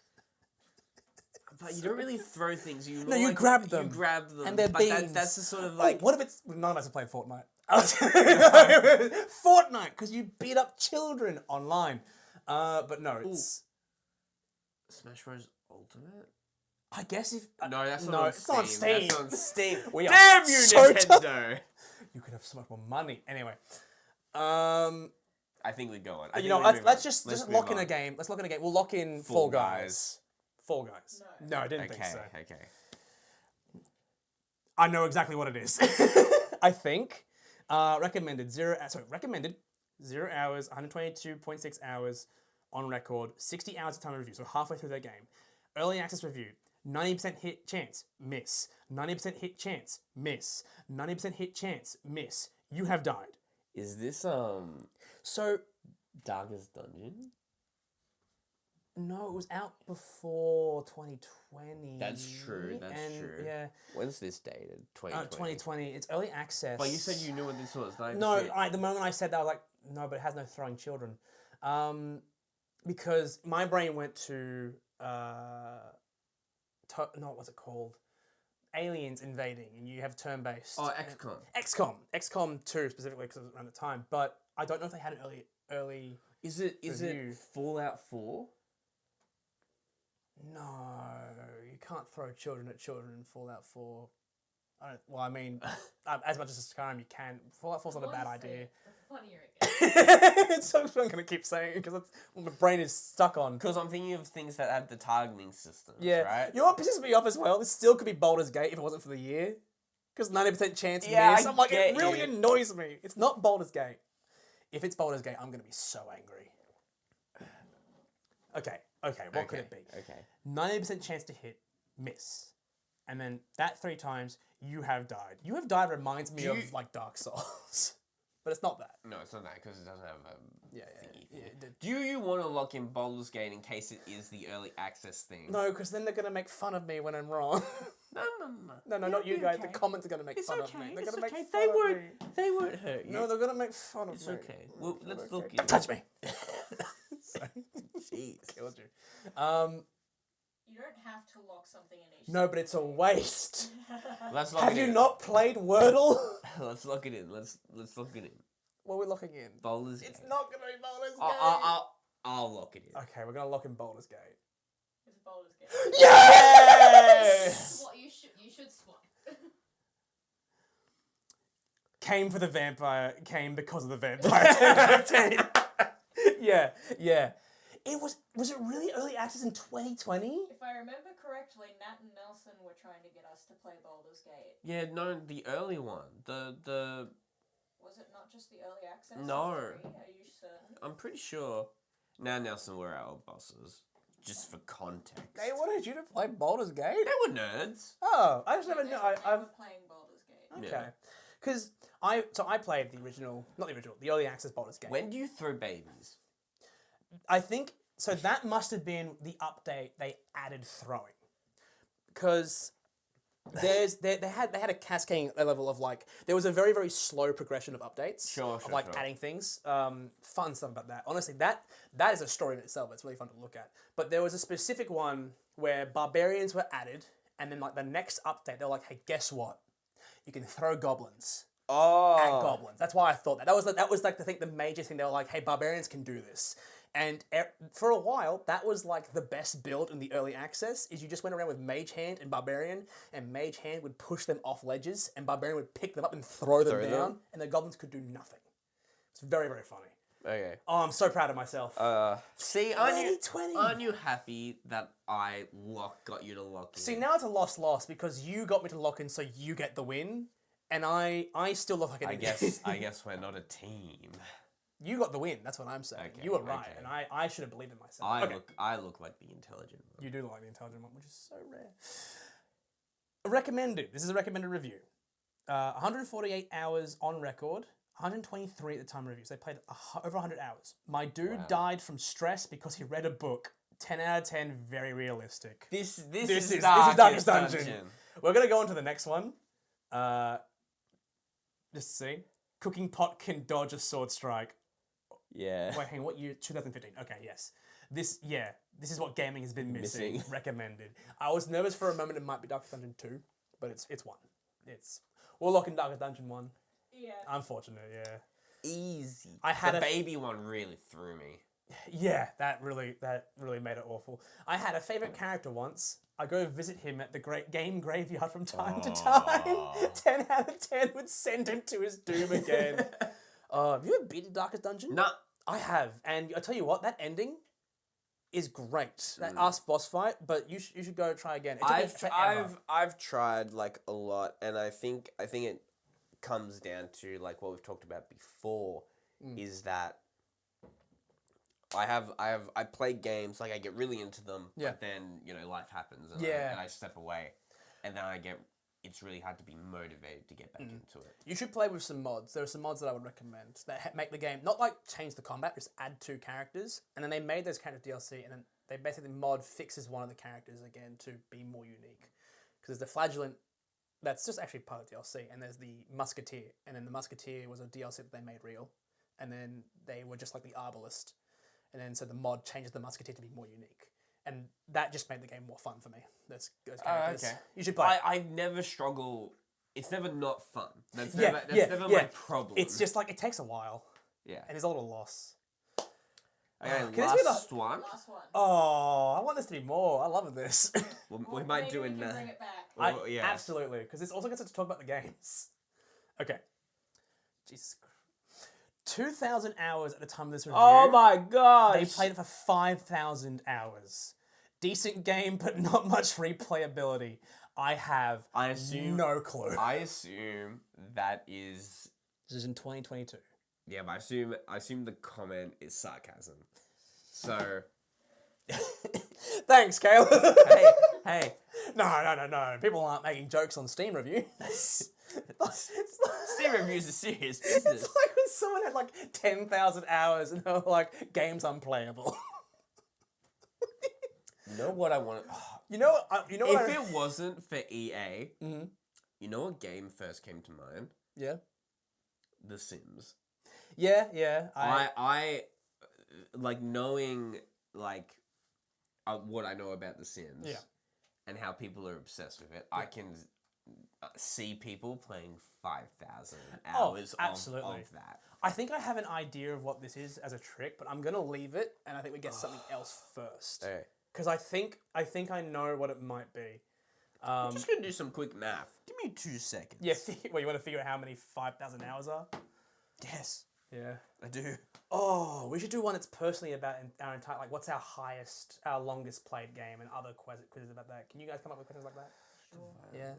But you don't really throw things. You grab them. You grab them. And they're beans. That's the sort of like. What if it's none of us have played Fortnite? Fortnite, because you beat up children online. But no, it's Smash Bros. Ultimate. I guess if no, that's not no, on it's Steam. not on Steam. That's on Steam. Damn you, so Nintendo! You could have so much more money. Anyway, I think we go on. You know, let's just lock in a game. Let's lock in a game. We'll lock in Fall Guys. Fall Guys. No, I didn't think so. Okay. I know exactly what it is. I think. Recommended 0 hours, 122.6 hours on record, 60 hours of time review, so halfway through their game. Early access review, 90% hit chance, miss. 90% hit chance, miss. 90% hit chance, miss. You have died. Is this So Darkest Dungeon? No, it was out before 2020. That's true. Yeah. When's this dated? 2020. 2020. It's early access. But you said you knew what this was. No, the moment I said that, I was like, no, but it has no throwing children. Because my brain went to, what's it called? Aliens invading, and you have turn-based. Oh, XCOM. XCOM 2 specifically, because it was around the time. But I don't know if they had an early. Is it Fallout 4? No, you can't throw children at children in Fallout 4. As much as Skyrim you can. Fallout 4's not a bad idea. The funnier it gets. So I'm going to keep saying it because that's what my brain is stuck on. Because I'm thinking of things that have the targeting systems, Yeah. right? You know what pisses me off as well? This still could be Baldur's Gate if it wasn't for the year. Because 90% chance Yeah, miss. I I'm like, get it really you. annoys me. It's not Baldur's Gate. If it's Baldur's Gate, I'm going to be so angry. Okay, what could it be? Okay. 90% chance to hit, miss. And then that 3 times, you have died. You have died reminds me of like Dark Souls. But it's not that. No, it's not that because it doesn't have Yeah. Do you want to lock in Baldur's Gate in case it is the early access thing? No, because then they're going to make fun of me when I'm wrong. No. No, not you guys. The comments are going to make fun of me. They're going to make fun of me. They won't hurt you. No, they're going to make fun of It's me. okay. Well, let's Okay. look at Don't touch me. Jeez. Killed you. You don't have to lock something in each. No, but it's a waste. Let's lock Have it you in. not played Wordle? Let's lock it in. Let's lock it in. What are we locking in? Baldur's Gate. It's not going to be Baldur's Gate. I'll lock it in. Okay, we're going to lock in Baldur's Gate. It's Baldur's Gate. Yes! What you should swipe. Came for the vampire, came because of the vampire. 10 out of 10. Yeah. It was it really early access in 2020? If I remember correctly, Nat and Nelson were trying to get us to play Baldur's Gate. Yeah, no, the early one. The Was it not just the early access? No. Are you certain? I'm pretty sure. Now Nelson were our bosses, just for context. They wanted you to play Baldur's Gate? They were nerds. Oh, I just never They knew. were I'm playing Baldur's Gate. okay. Yeah. Because I played the original, not the original, the early access Baldur's Gate. When do you throw babies? I think so. That must have been the update they added throwing, because they had a cascading level of like there was a very very slow progression of updates. Sure, of like sure. adding things. Fun stuff about that. Honestly, that is a story in itself. It's really fun to look at. But there was a specific one where barbarians were added, and then like the next update, they're like, hey, guess what? You can throw goblins. At goblins. That's why I thought that. That was like the major thing. They were like, hey, barbarians can do this. And for a while, that was like the best build in the early access, is you just went around with Mage Hand and Barbarian, and Mage Hand would push them off ledges, and Barbarian would pick them up and throw them down, and the goblins could do nothing. It's very, very funny. Okay. Oh, I'm so proud of myself. See, 2020. aren't you happy that I got you to lock in? See, now it's a loss because you got me to lock in so you get the win, and I still look like an idiot. I guess we're not a team. You got the win, that's what I'm saying. Okay, You were right, okay. and I should have believed in myself. I look like the intelligent one. You do look like the intelligent one, which is so rare. Recommended. This is a recommended review. 148 hours on record, 123 at the time of review. So they played over 100 hours. My dude died from stress because he read a book. 10 out of 10, very realistic. This is is Darkest Darkest Dungeon. Dungeon. We're going to go on to the next one. Just see. Cooking pot can dodge a sword strike. Yeah. Wait, hang on, what year? 2015. Okay, yes. This is what gaming has been missing. Recommended. I was nervous for a moment it might be Darkest Dungeon 2, but it's 1. We'll lock in Darkest Dungeon 1. Yeah. Unfortunate, yeah. Easy. I had the a- baby one really threw me. Yeah, that really made it awful. I had a favourite character once. I go visit him at the Great Game Graveyard from time to time. 10 out of 10 would send him to his doom again. Have you ever beaten Darkest Dungeon? No. I have, and I tell you what, that ending is great. That last boss fight, but you should go try again. It took me forever. I've tried like a lot, and I think it comes down to like what we've talked about before, is that I play games, like I get really into them, but then, life happens and, I step away, and then it's really hard to be motivated to get back into it. You should play with some mods. There are some mods that I would recommend that make the game, not like change the combat, just add 2 characters, and then they made those characters DLC, and then they basically mod fixes one of the characters again to be more unique. Because there's the Flagellant, that's just actually part of DLC, and there's the Musketeer, and then the Musketeer was a DLC that they made real, and then they were just like the Arbalist. And then so the mod changes the Musketeer to be more unique. And that just made the game more fun for me. Those characters. Okay. You should play. I never struggle. It's never not fun. That's Yeah, never my problem. It's just like, it takes a while. Yeah. And there's a little loss. Okay, Can this be last one. Last one. Oh, I want this to be more. I love this. We might Maybe do we it can now. bring it back. Absolutely. Because this also gets us to talk about the games. Okay. Jesus Christ. 2,000 hours at the time of this review. Oh my gosh! They played it for 5,000 hours. Decent game, but not much replayability. I assume no clue. I assume that is. This is in 2022. Yeah, but I assume the comment is sarcasm. So. Thanks, Caleb. Hey. No. People aren't making jokes on Steam reviews. Steam reviews are serious business. It's like when someone had like 10,000 hours and they were like, game's unplayable. You know what I want? If It wasn't for EA, you know what game first came to mind? Yeah. The Sims. Yeah. I like knowing like what I know about The Sims. Yeah. And how people are obsessed with it. Yeah. I can see people playing 5,000 hours absolutely. Of that. I think I have an idea of what this is as a trick, but I'm gonna leave it, and I think we get something else first. Okay. Because I think I know what it might be. I'm just gonna do some quick math. Give me 2 seconds. Yeah. You want to figure out how many 5,000 hours are? Yes. Yeah. I do. Oh, we should do one that's personally about our entire, like, what's our longest played game, and other quizzes about that. Can you guys come up with questions like that? Sure. Yeah.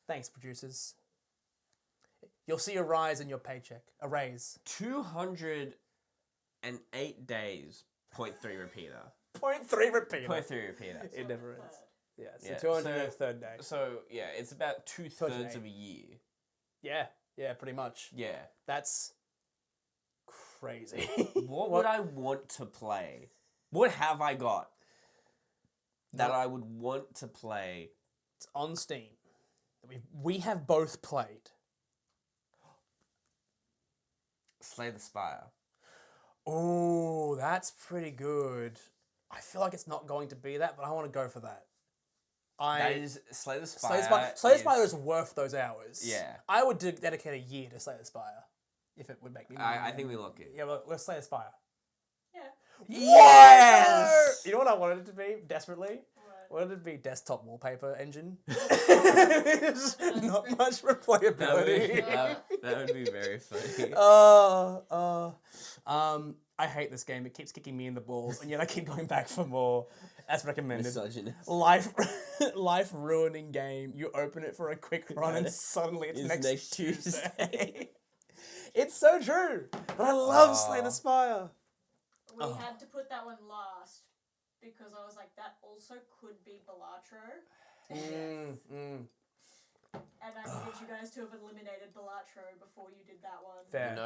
Thanks, producers. You'll see a rise in your paycheck. A raise. 208 days, 0.3 repeater. 0.3 repeater. 0.3 repeater. It never is. Yeah, so 203rd day. So, yeah, it's about 2/3 of a year. Yeah, pretty much. Yeah. That's crazy. What would I want to play? What have I got that I would want to play? It's on Steam. We have both played. Slay the Spire. Oh, that's pretty good. I feel like it's not going to be that, but I want to go for that. That is Slay the Spire. Slay the Spire is worth those hours. Yeah. I would dedicate a year to Slay the Spire, if it would make me. I think we lock it. Yeah, well, let's Slay the Spire. Yeah. Yes! You know what I wanted it to be desperately? I wanted it to be desktop wallpaper engine. Not much replayability. That would be very funny. I hate this game. It keeps kicking me in the balls, and yet I keep going back for more. As recommended. Misogynist. Life ruining game. You open it for a quick run, and suddenly it's next Tuesday. It's so true. But I love Slay the Spire. We had to put that one last because I was like, that also could be Balatro. And I needed you guys to have eliminated Balatro before you did that one. Fair.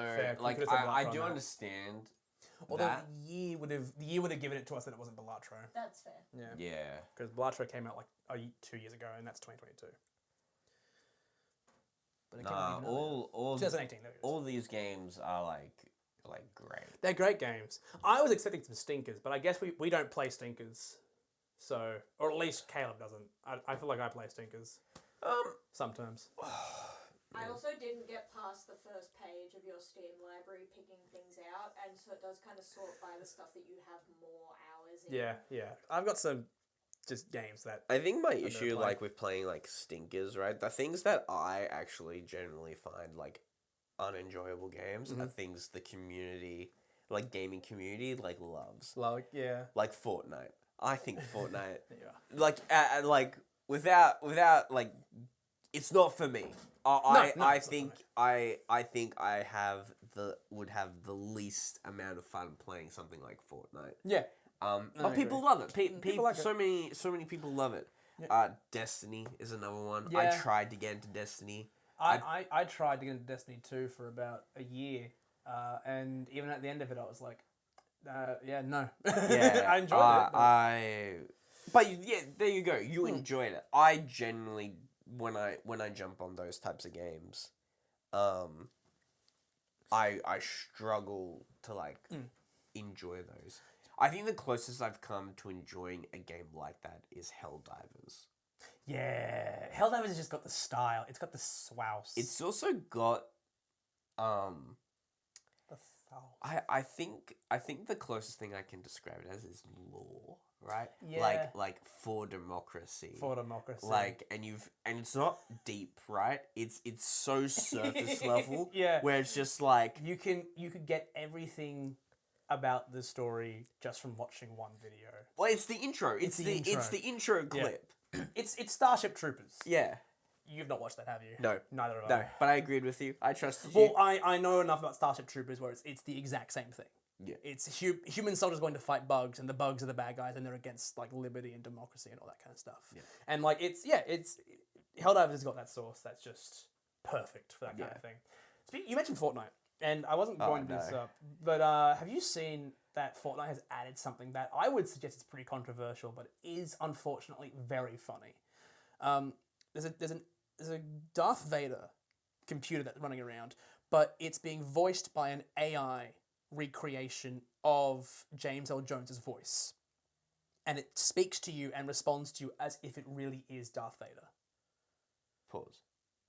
Like I do understand. Although the year would have given it to us that it wasn't Balatro. That's fair. Yeah. Because Balatro came out like 2 years ago, and that's 2022. But all 2018. All these games are like great. They're great games. I was expecting some stinkers, but I guess we don't play stinkers. So, or at least Caleb doesn't. I feel like I play stinkers. Sometimes. I also didn't get past the first page of your Steam library picking things out, and so it does kind of sort by the stuff that you have more hours in. Yeah. I've got some just games that... I think my issue, like, with playing, like, stinkers, right? The things that I actually generally find, like, unenjoyable games are things the community, like, gaming community, like, loves. Like, yeah. Like Fortnite. I think Fortnite... like, without, like... It's not for me. I think I would have the least amount of fun playing something like Fortnite. Yeah. But people love it. People like it. So many people love it. Yeah. Destiny is another one. Yeah. I tried to get into Destiny. I tried to get into Destiny 2 for about a year, and even at the end of it, I was like, no. Yeah, I enjoyed it. But yeah, there you go. You enjoyed it. I generally. When I jump on those types of games, I struggle to like enjoy those. I think the closest I've come to enjoying a game like that is Helldivers. Yeah, Helldivers has just got the style. It's got the swouse. It's also got the I think the closest thing I can describe it as is law, right? Yeah. Like for democracy. For democracy. Like and it's not deep, right? It's so surface level. Yeah. Where it's just like You could get everything about the story just from watching one video. well, it's the intro. It's the intro clip. It's Starship Troopers. Yeah. You've not watched that, have you? No. Neither have No, I. but I agreed with you. I trusted you. Well, I know enough about Starship Troopers where it's the exact same thing. Yeah. It's human soldiers going to fight bugs, and the bugs are the bad guys, and they're against like liberty and democracy and all that kind of stuff. Yeah. And like it's Helldivers has got that sauce that's just perfect for that kind of thing. You mentioned Fortnite, and I wasn't going to this up, but have you seen that Fortnite has added something that I would suggest is pretty controversial, but is unfortunately very funny? There's a Darth Vader computer that's running around, but it's being voiced by an AI recreation of James L. Jones's voice. And it speaks to you and responds to you as if it really is Darth Vader. Pause.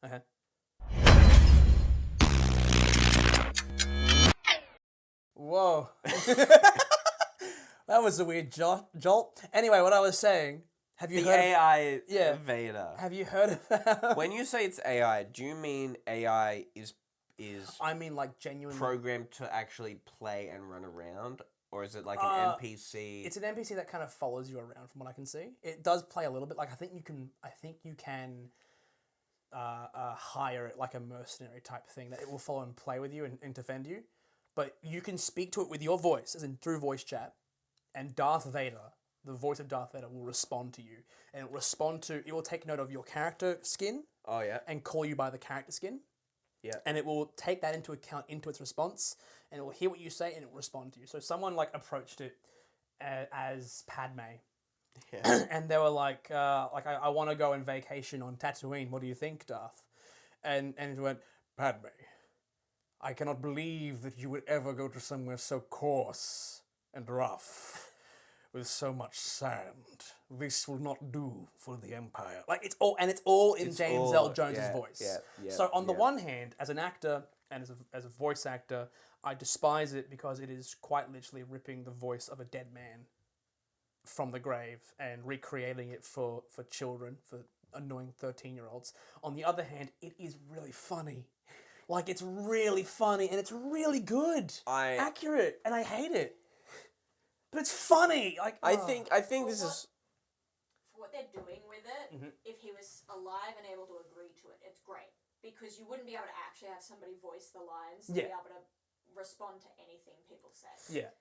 Okay. Whoa. That was a weird jolt. Anyway, what I was saying, have you heard AI Yeah. Vader. Have you heard of that? When you say it's AI, do you mean AI is I mean like genuinely programmed to actually play and run around, or is it like an NPC? It's an NPC that kind of follows you around, from what I can see. It does play a little bit. Like I think you can hire it like a mercenary type thing that it will follow and play with you and defend you. But you can speak to it with your voice, as in through voice chat, and Darth Vader, the voice of Darth Vader, will respond to you, and it will take note of your character skin. Oh yeah. And call you by the character skin. Yeah. And it will take that into account into its response, and it will hear what you say and it will respond to you. So someone like approached it as Padme, and they were like I want to go on vacation on Tatooine. What do you think, Darth? And it went, Padme, I cannot believe that you would ever go to somewhere so coarse and rough, with so much sand. This will not do for the Empire. Like it's all in James L. Jones's voice. So on the one hand, as an actor and as a voice actor, I despise it because it is quite literally ripping the voice of a dead man from the grave and recreating it for children, for annoying 13-year-olds. On the other hand, it is really funny. Like it's really funny and it's really good, accurate, and I hate it. But it's funny. Like I think this is for what they're doing with it. Mm-hmm. If he was alive and able to agree to it, it's great because you wouldn't be able to actually have somebody voice the lines to be able to respond to anything people say. Yeah.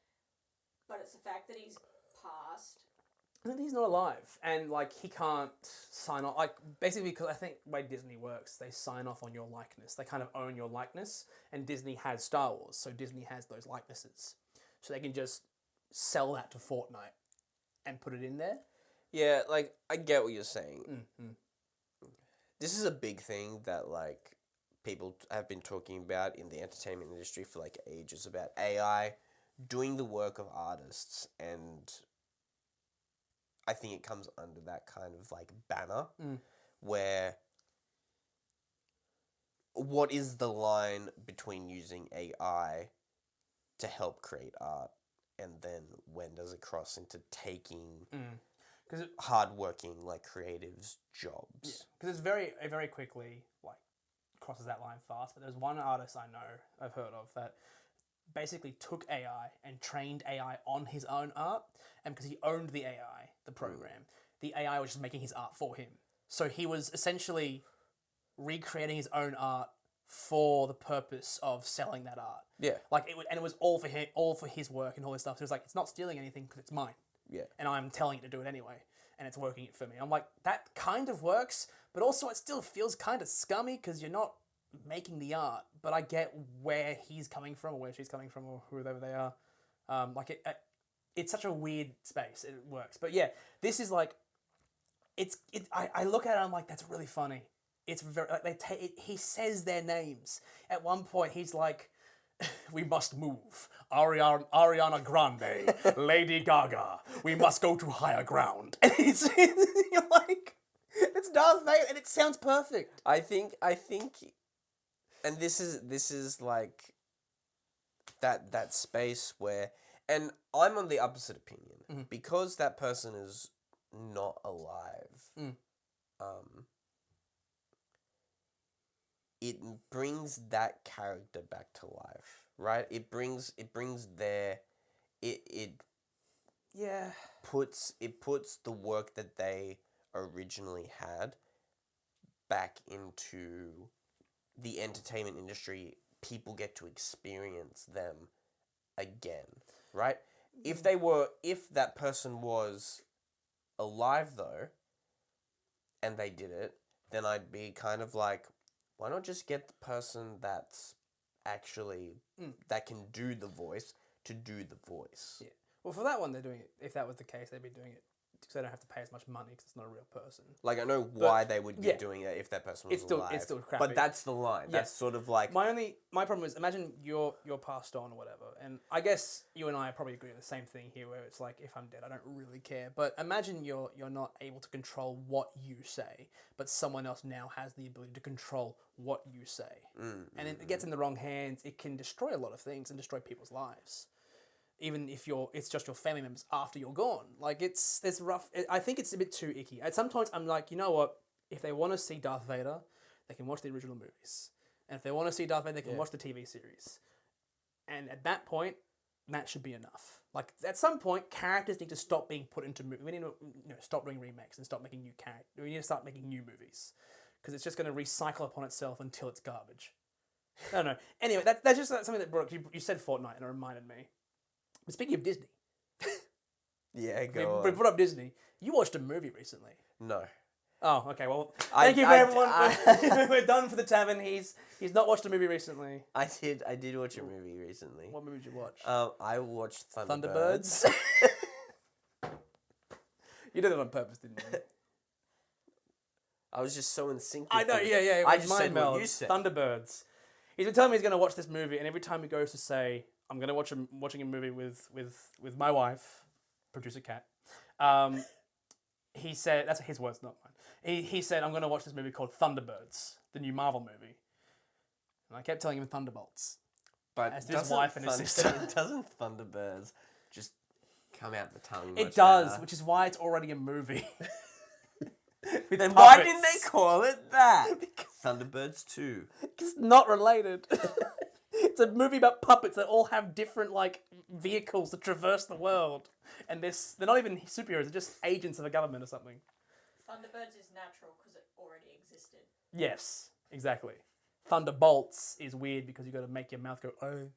But it's the fact that he's passed. He's not alive, and like he can't sign off. Like basically, because I think the way Disney works, they sign off on your likeness. They kind of own your likeness, and Disney has Star Wars, so Disney has those likenesses, so they can just sell that to Fortnite and put it in there. Yeah, like I get what you're saying. Mm-hmm. This is a big thing that like people have been talking about in the entertainment industry for like ages, about AI doing the work of artists, and I think it comes under that kind of like banner where what is the line between using AI to help create art, and then when does it cross into taking hardworking like creatives' jobs? Yeah, because it very quickly like crosses that line fast. But there's one artist I know I've heard of that basically took AI and trained AI on his own art, and because he owned the AI, the program, the AI was just making his art for him. So he was essentially recreating his own art for the purpose of selling that art. Yeah. Like it was all for him, all for his work and all this stuff. So it was like, it's not stealing anything because it's mine. Yeah. And I'm telling it to do it anyway, and it's working it for me. I'm like, that kind of works, but also it still feels kind of scummy because you're not making the art. But I get where he's coming from, or where she's coming from, or whoever they are. It's such a weird space. It works, but yeah, this is like, I look at it, I'm like, that's really funny. It's very like he says their names. At one point, he's like, "We must move, Ariana Grande, Lady Gaga. We must go to higher ground." And you're like, it's Darth Vader, and it sounds perfect. I think, and this is like, that space where, and I'm on the opposite opinion because that person is not alive. It brings that character back to life, right? It brings their it Yeah. puts the work that they originally had back into the entertainment industry. People get to experience them again, right? If that person was alive though, and they did it, then I'd be kind of like, why not just get the person that's actually that can do the voice to do the voice? Yeah. Well, for that one, they're doing it. If that was the case, they'd be doing it because they don't have to pay as much money because it's not a real person. Like, I know why they would be doing it if that person was alive. It's still crappy. But that's the line. Yeah. That's sort of like... My problem is, imagine you're passed on or whatever, and I guess you and I probably agree on the same thing here, where it's like, if I'm dead, I don't really care. But imagine you're not able to control what you say, but someone else now has the ability to control what you say. And it gets in the wrong hands, it can destroy a lot of things and destroy people's lives. Even if it's just your family members after you're gone. Like, there's rough... I think it's a bit too icky. And sometimes I'm like, you know what? If they want to see Darth Vader, they can watch the original movies. And if they want to see Darth Vader, they can watch the TV series. And at that point, that should be enough. Like, at some point, characters need to stop being put into movies. We need to stop doing remakes and stop making new characters. We need to start making new movies. Because it's just going to recycle upon itself until it's garbage. I don't know. Anyway, that's just something that brought up... You said Fortnite, and it reminded me. But speaking of Disney, Yeah, go we on. brought up Disney. You watched a movie recently. No. Oh, okay. Well, thank you for everyone. We're done for the tavern. He's not watched a movie recently. I did watch a movie recently. What movie did you watch? I watched Thunderbirds. You did it on purpose, didn't you? I was just so in sync I with know. them. Yeah. I just said meld. what you said. Thunderbirds. He's been telling me he's going to watch this movie, and every time he goes to say, "I'm going to watching a movie with my wife," producer Kat. He said, that's his words, not mine. He said, "I'm going to watch this movie called Thunderbirds, the new Marvel movie." And I kept telling him Thunderbolts. But as his wife and his sister. Doesn't Thunderbirds just come out the tongue? It does, which is why it's already a movie. Then why didn't they call it that? Thunderbirds 2. It's not related. It's a movie about puppets that all have different vehicles that traverse the world, and they're not even superheroes; they're just agents of a government or something. Thunderbirds is natural because it already existed. Yes, exactly. Thunderbolts is weird because you got to make your mouth go oh.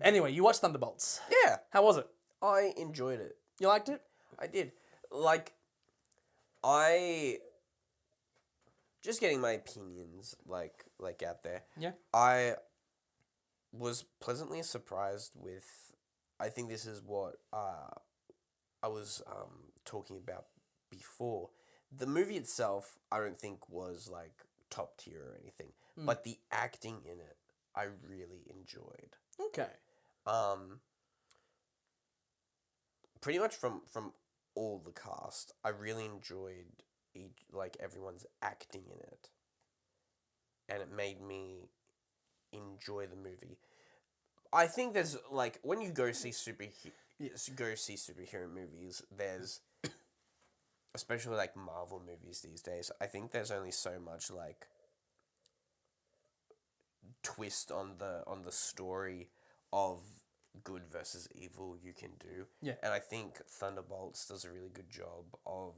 Anyway, you watched Thunderbolts. Yeah, How was it? I enjoyed it. You liked it? I did. Just getting my opinions out there. Yeah. I was pleasantly surprised with. I think this is what I was talking about before. The movie itself, I don't think was top tier or anything, but the acting in it, I really enjoyed. Okay. Pretty much from all the cast, I really enjoyed everyone's acting in it, and it made me enjoy the movie. I think there's when you go see superhero movies, there's especially Marvel movies these days. I think there's only so much twist on the story of good versus evil you can do. Yeah. And I think Thunderbolts does a really good job of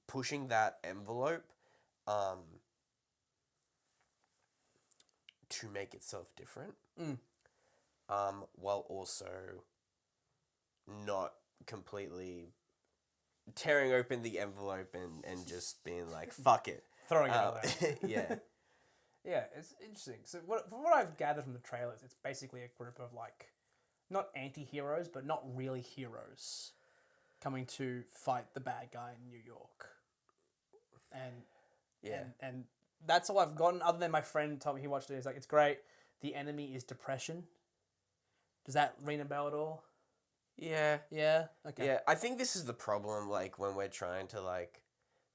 pushing that envelope to make itself different, while also not completely tearing open the envelope and just being fuck it. Throwing it out there. Yeah. Yeah, it's interesting. So from what I've gathered from the trailers, it's basically a group of not anti-heroes, but not really heroes coming to fight the bad guy in New York. And that's all I've gotten, other than my friend told me he watched it. He's like, it's great. The enemy is depression. Does that ring a bell at all? Yeah. Yeah? Okay. Yeah, I think this is the problem, when we're trying to,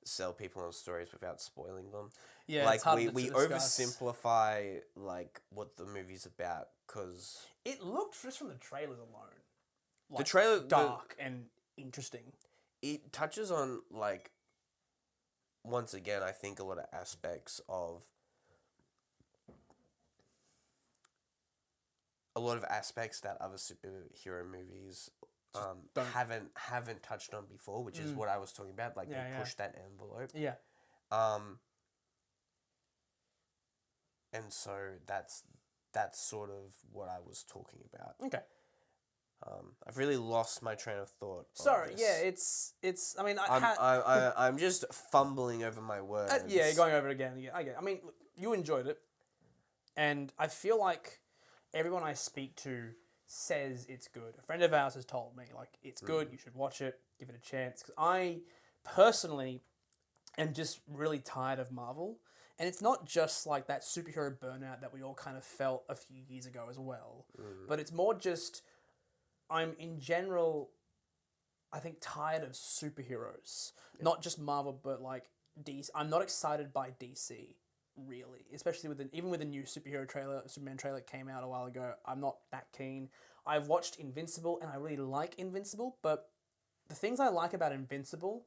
sell people on stories without spoiling them. Yeah, like it's hard we to discuss. oversimplify like what the movie's about because It looked just from the trailers alone. the trailer dark and interesting. it touches on like once again I think a lot of aspects of that other superhero movies haven't touched on before, which is what I was talking about. Like they push that envelope. Yeah. And so that's sort of what I was talking about. Okay. I've really lost my train of thought. Sorry. Yeah. It's. I mean, I'm just fumbling over my words. Yeah, going over it again. Yeah, I get it. I mean, look, you enjoyed it, and I feel like everyone I speak to says it's good. A friend of ours has told me, like, it's good, you should watch it, give it a chance. Because I personally am just really tired of Marvel. And it's not just like that superhero burnout that we all kind of felt a few years ago as well. But it's more just, I'm in general, I think, tired of superheroes. Yeah. Not just Marvel, but like DC. I'm not excited by DC. Really, especially even with the new Superman trailer that came out a while ago, I'm not that keen. I've watched Invincible and I really like Invincible, but the things I like about Invincible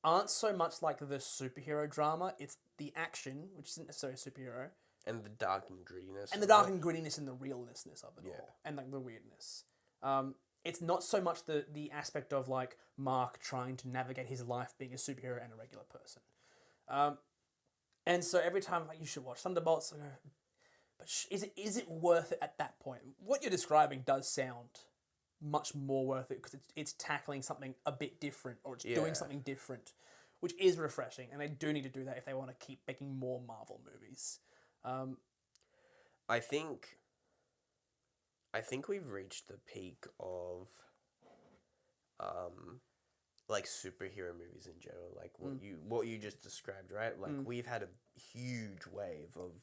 aren't so much like the superhero drama. It's the action, which isn't necessarily superhero, and the dark and grittiness, and the realness of it all, and like the weirdness. It's not so much the aspect of like Mark trying to navigate his life being a superhero and a regular person. And so every time, like, you should watch Thunderbolts, I go, but is it worth it at that point? What you're describing does sound much more worth it because it's tackling something a bit different, or it's doing something different, which is refreshing. And they do need to do that if they want to keep making more Marvel movies. I think we've reached the peak of like superhero movies in general, like what you just described, right? Like we've had a huge wave of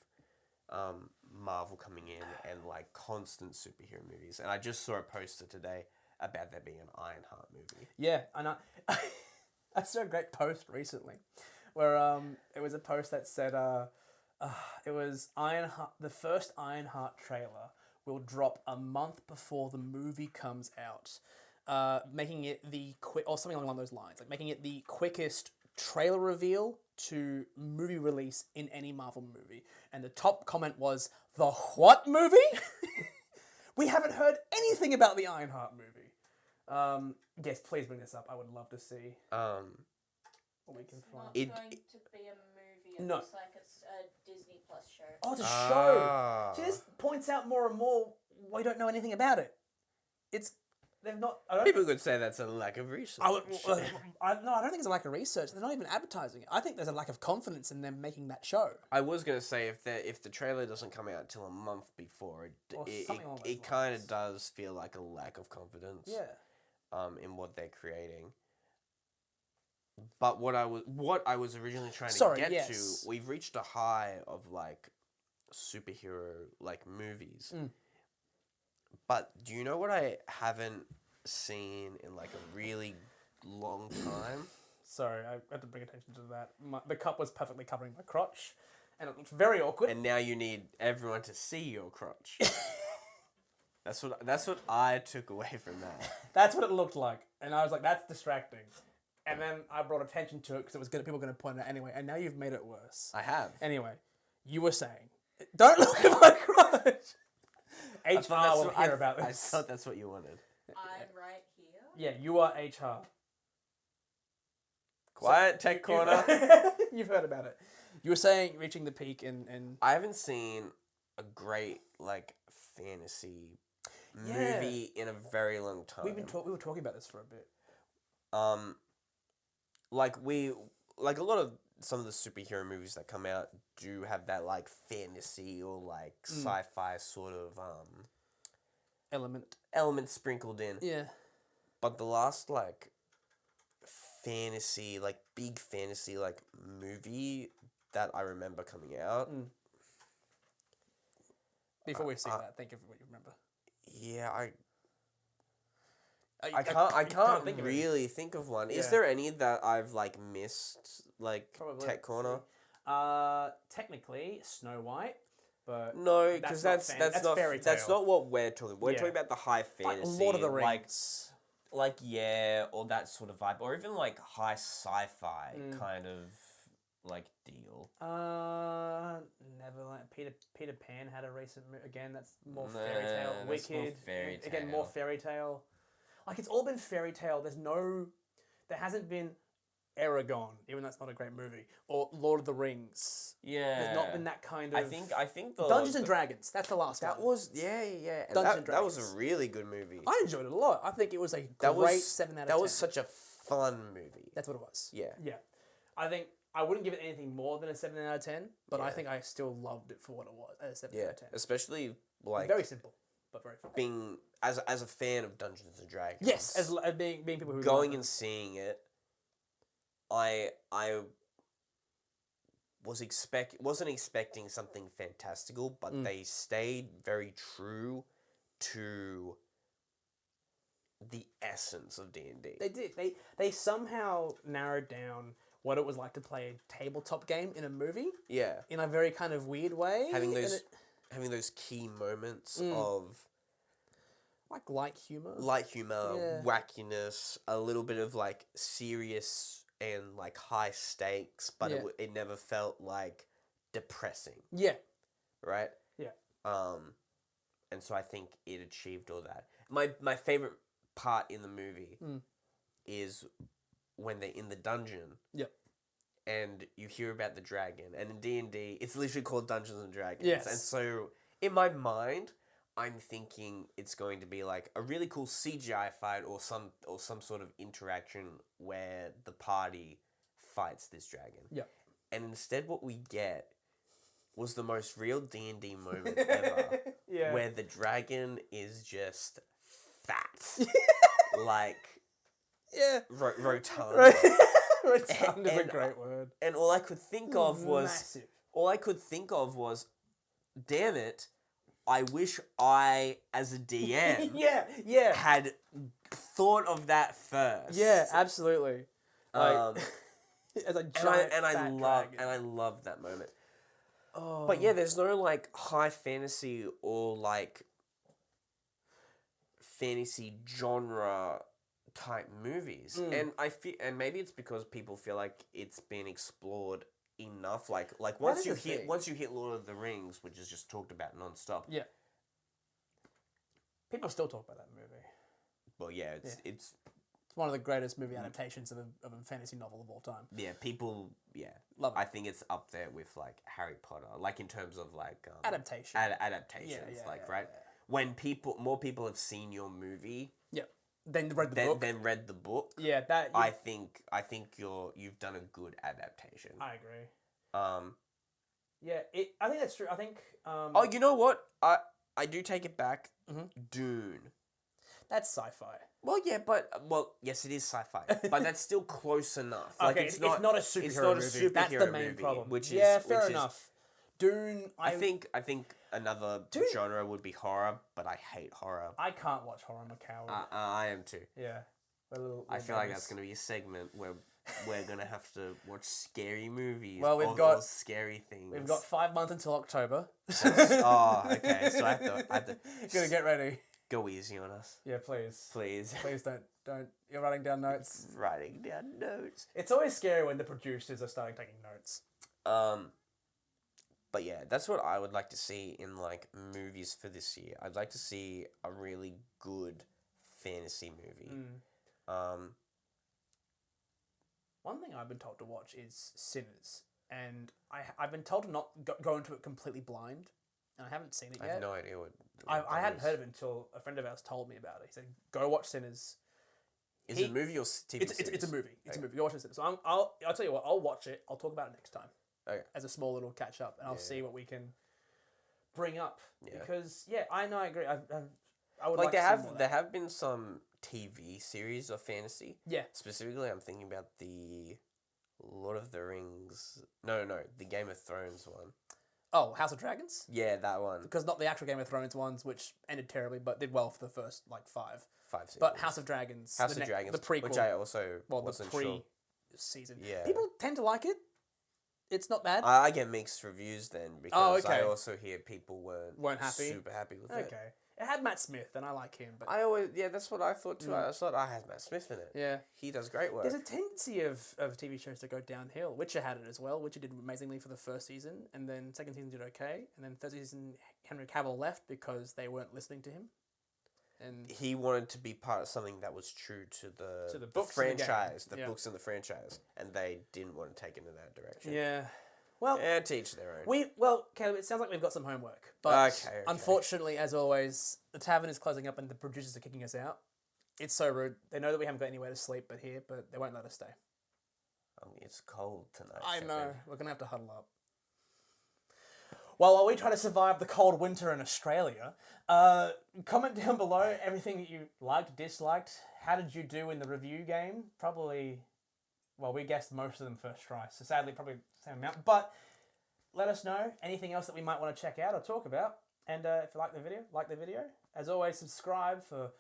Marvel coming in and like constant superhero movies, and I just saw a poster today about there being an Ironheart movie. Yeah, and I saw a great post recently where it was a post that said it was Ironheart. The first Ironheart trailer will drop a month before the movie comes out. Making it or something along those lines, like making it the quickest trailer reveal to movie release in any Marvel movie. And the top comment was, "The what movie?" We haven't heard anything about the Ironheart movie. Yes, please bring this up. I would love to see what we can find. It's not going to be a movie. It looks like it's a Disney Plus show. Oh, it's a show. She just points out more and more we don't know anything about it. They've not. People could say that's a lack of research. No, I don't think it's a lack of research. They're not even advertising it. I think there's a lack of confidence in them making that show. I was gonna say if the trailer doesn't come out till a month before, it kind of does feel like a lack of confidence. Yeah. In what they're creating. But what I was originally trying to get to, we've reached a high of like superhero like movies. But do you know what I haven't seen in like a really long time? Sorry, I had to bring attention to that. The cup was perfectly covering my crotch, and it looked very awkward. And now you need everyone to see your crotch. That's what I took away from that. That's what it looked like, and I was like, "That's distracting." And then I brought attention to it because it was people were going to point it out anyway. And now you've made it worse. I have. Anyway, you were saying, "Don't look at my crotch." HR will hear about this. I thought that's what you wanted. I'm right here. Yeah, you are HR. Quiet, tech corner. You've heard about it. You were saying reaching the peak in... I haven't seen a great like fantasy movie in a very long time. We were talking about this for a bit. Like a lot of some of the superhero movies that come out do have that like fantasy or like sci-fi sort of element sprinkled in. Yeah. But the last like fantasy, like big fantasy like movie that I remember coming out. Before we see that, think of what you remember. Yeah, I can't really think of one. Is there any that I've like missed, like Probably. Tech Corner? Technically Snow White, but No, because that's not fairy that's tale. not what we're talking. We're Yeah. talking about the high Like fantasy, Lord of the Rings. like or that sort of vibe, or even like high sci-fi kind of like deal. Neverland. Peter Pan had a recent again. That's more fairy tale. That's more Wicked. fairy Again, tale. more fairy tale. Like it's all been fairy tale. There hasn't been Aragon, even though that's not a great movie, or Lord of the Rings. Yeah, There's not been that kind of. I think the Dungeons and Dragons. That's the last one. that was yeah. And Dungeons and that was Dragons. a really good movie. I enjoyed it a lot. I think it was a That great was 7 out of 10. That was such a fun movie. That's what it was. Yeah. Yeah. I think I wouldn't give it anything more than a 7 out of 10, but I Yeah. think I still loved it for what it was. A 7 out Yeah, of 10. especially like Very simple, but very fun. being as a fan of Dungeons and Dragons. Yes, as being people who going love and seeing it, I wasn't expecting something fantastical, but they stayed very true to the essence of D&D. They did. They somehow narrowed down what it was like to play a tabletop game in a movie Yeah, in a very kind of weird way. having and having those key moments Mm. of like light humor. light humor, Yeah. wackiness, a little bit of like serious and like high stakes, but Yeah. it never felt like depressing, Yeah. right? Yeah. And so I think it achieved all that. My favorite part in the movie is when they're in the dungeon. Yep. And you hear about the dragon, and in D&D, it's literally called Dungeons and Dragons. Yes. And so in my mind, I'm thinking it's going to be like a really cool CGI fight or some sort of interaction where the party fights this dragon. Yep. And instead what we get was the most real D&D moment ever, Yeah. where the dragon is just fat. Like Yeah. rotund. Right. Rotund is a And- great word. And all I could think of Massive. was, damn it, I wish I, as a DM, Yeah. had thought of that first. Yeah, absolutely. Like, Um, as a and giant I fat love dragon. that moment. Oh. But yeah, there's no like high fantasy or like fantasy genre type movies, and and maybe it's because people feel like it's been explored enough. Like once is you the thing. once you hit Lord of the Rings, which is just talked about nonstop. Yeah. People still talk about that movie. Well, yeah, it's It's one of the greatest movie adaptations of a fantasy novel of all time. people Love it. I think it's up there with like Harry Potter, like in terms of like Adaptation. adaptations, right? When more people have seen your movie Yeah. Then read the book. than read the book. Yeah, that. I think you've done a good adaptation. I agree. Yeah, I think that's true. I think. Oh, you know what? I do take it back. Dune. That's sci-fi. Well, yeah, yes, it is sci-fi, but that's still close enough. Like Okay, it's not a superhero It's not a movie. superhero That's the main movie, problem. Which is Yeah, fair which is- enough. Dune. I think another genre would be horror, but I hate horror. I can't watch horror. I'm a coward. I am too. Yeah. I feel like that's going to be a segment where we're going to have to watch scary movies. Well, or scary things. We've got 5 months until October. Okay. So I have to Gotta get ready. go easy on us, Yeah, please. please. Please don't. You're writing down notes. Writing down notes. It's always scary when the producers are starting taking notes. But yeah, that's what I would like to see in like movies for this year. I'd like to see a really good fantasy movie. One thing I've been told to watch is Sinners, and I've been told to not go into it completely blind, and I haven't seen it I yet. have no idea what I hadn't is. heard of it until a friend of ours told me about it. He said, "Go watch Sinners." Is it a movie or TV It's a series? movie. It's a movie. Go watch Sinners. So I'll tell you what. I'll watch it. I'll talk about it next time. Okay. As a small little catch up, and I'll see what we can bring up. Yeah. Because I know I agree. I would Like like there to see more of there that. have been some TV series of fantasy. Yeah. Specifically, I'm thinking about the Lord of the Rings. No, the Game of Thrones one. Oh, House of Dragons. Yeah, that one. Because not the actual Game of Thrones ones, which ended terribly, but did well for the first like 5. 5 seasons. But House of Dragons, House of Dragons, the prequel, which I also well, wasn't the sure. season. Yeah. People tend to like it. It's not bad. I get mixed reviews then because okay. I also hear people weren't happy? super happy with it. Okay. It had Matt Smith, and I like him. But That's what I thought too. I thought I had Matt Smith in it. yeah. He does great work. There's a tendency of TV shows to go downhill. Witcher had it as well. Witcher did amazingly for the first season, and then second season did okay, and then third season Henry Cavill left because they weren't listening to him. And he wanted to be part of something that was true to the books franchise, and the game. books in the franchise, and they didn't want to take it in that direction. Yeah. Well, and teach their own. Caleb, it sounds like we've got some homework. But okay. Unfortunately, as always, the tavern is closing up and the producers are kicking us out. It's so rude. They know that we haven't got anywhere to sleep but they won't let us stay. It's cold tonight. I know. We're going to have to huddle up. Well, while we try to survive the cold winter in Australia, comment down below everything that you liked, disliked. How did you do in the review game? Probably... Well, we guessed most of them first try, so sadly probably the same amount. But let us know anything else that we might want to check out or talk about. And if you like the video. As always, subscribe for,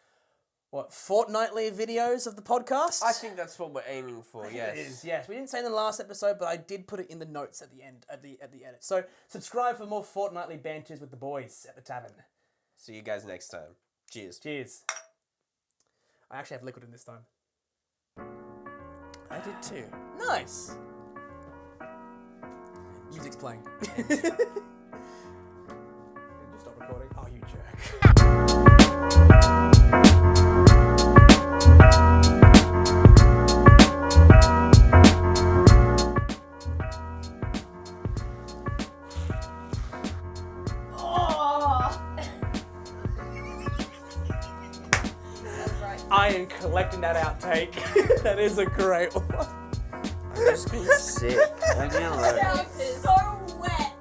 fortnightly videos of the podcast? I think that's what we're aiming for, yes. It is, yes. We didn't say in the last episode, but I did put it in the notes at the end, at the edit. So subscribe for more fortnightly banters with the boys at the tavern. See you guys next time. Cheers. Cheers. I actually have liquid in this time. I did too. Nice. Music's playing. Did you stop recording? Oh, you jerk. I am collecting that outtake. That is a great one. I've just been sick. I didn't know. So wet.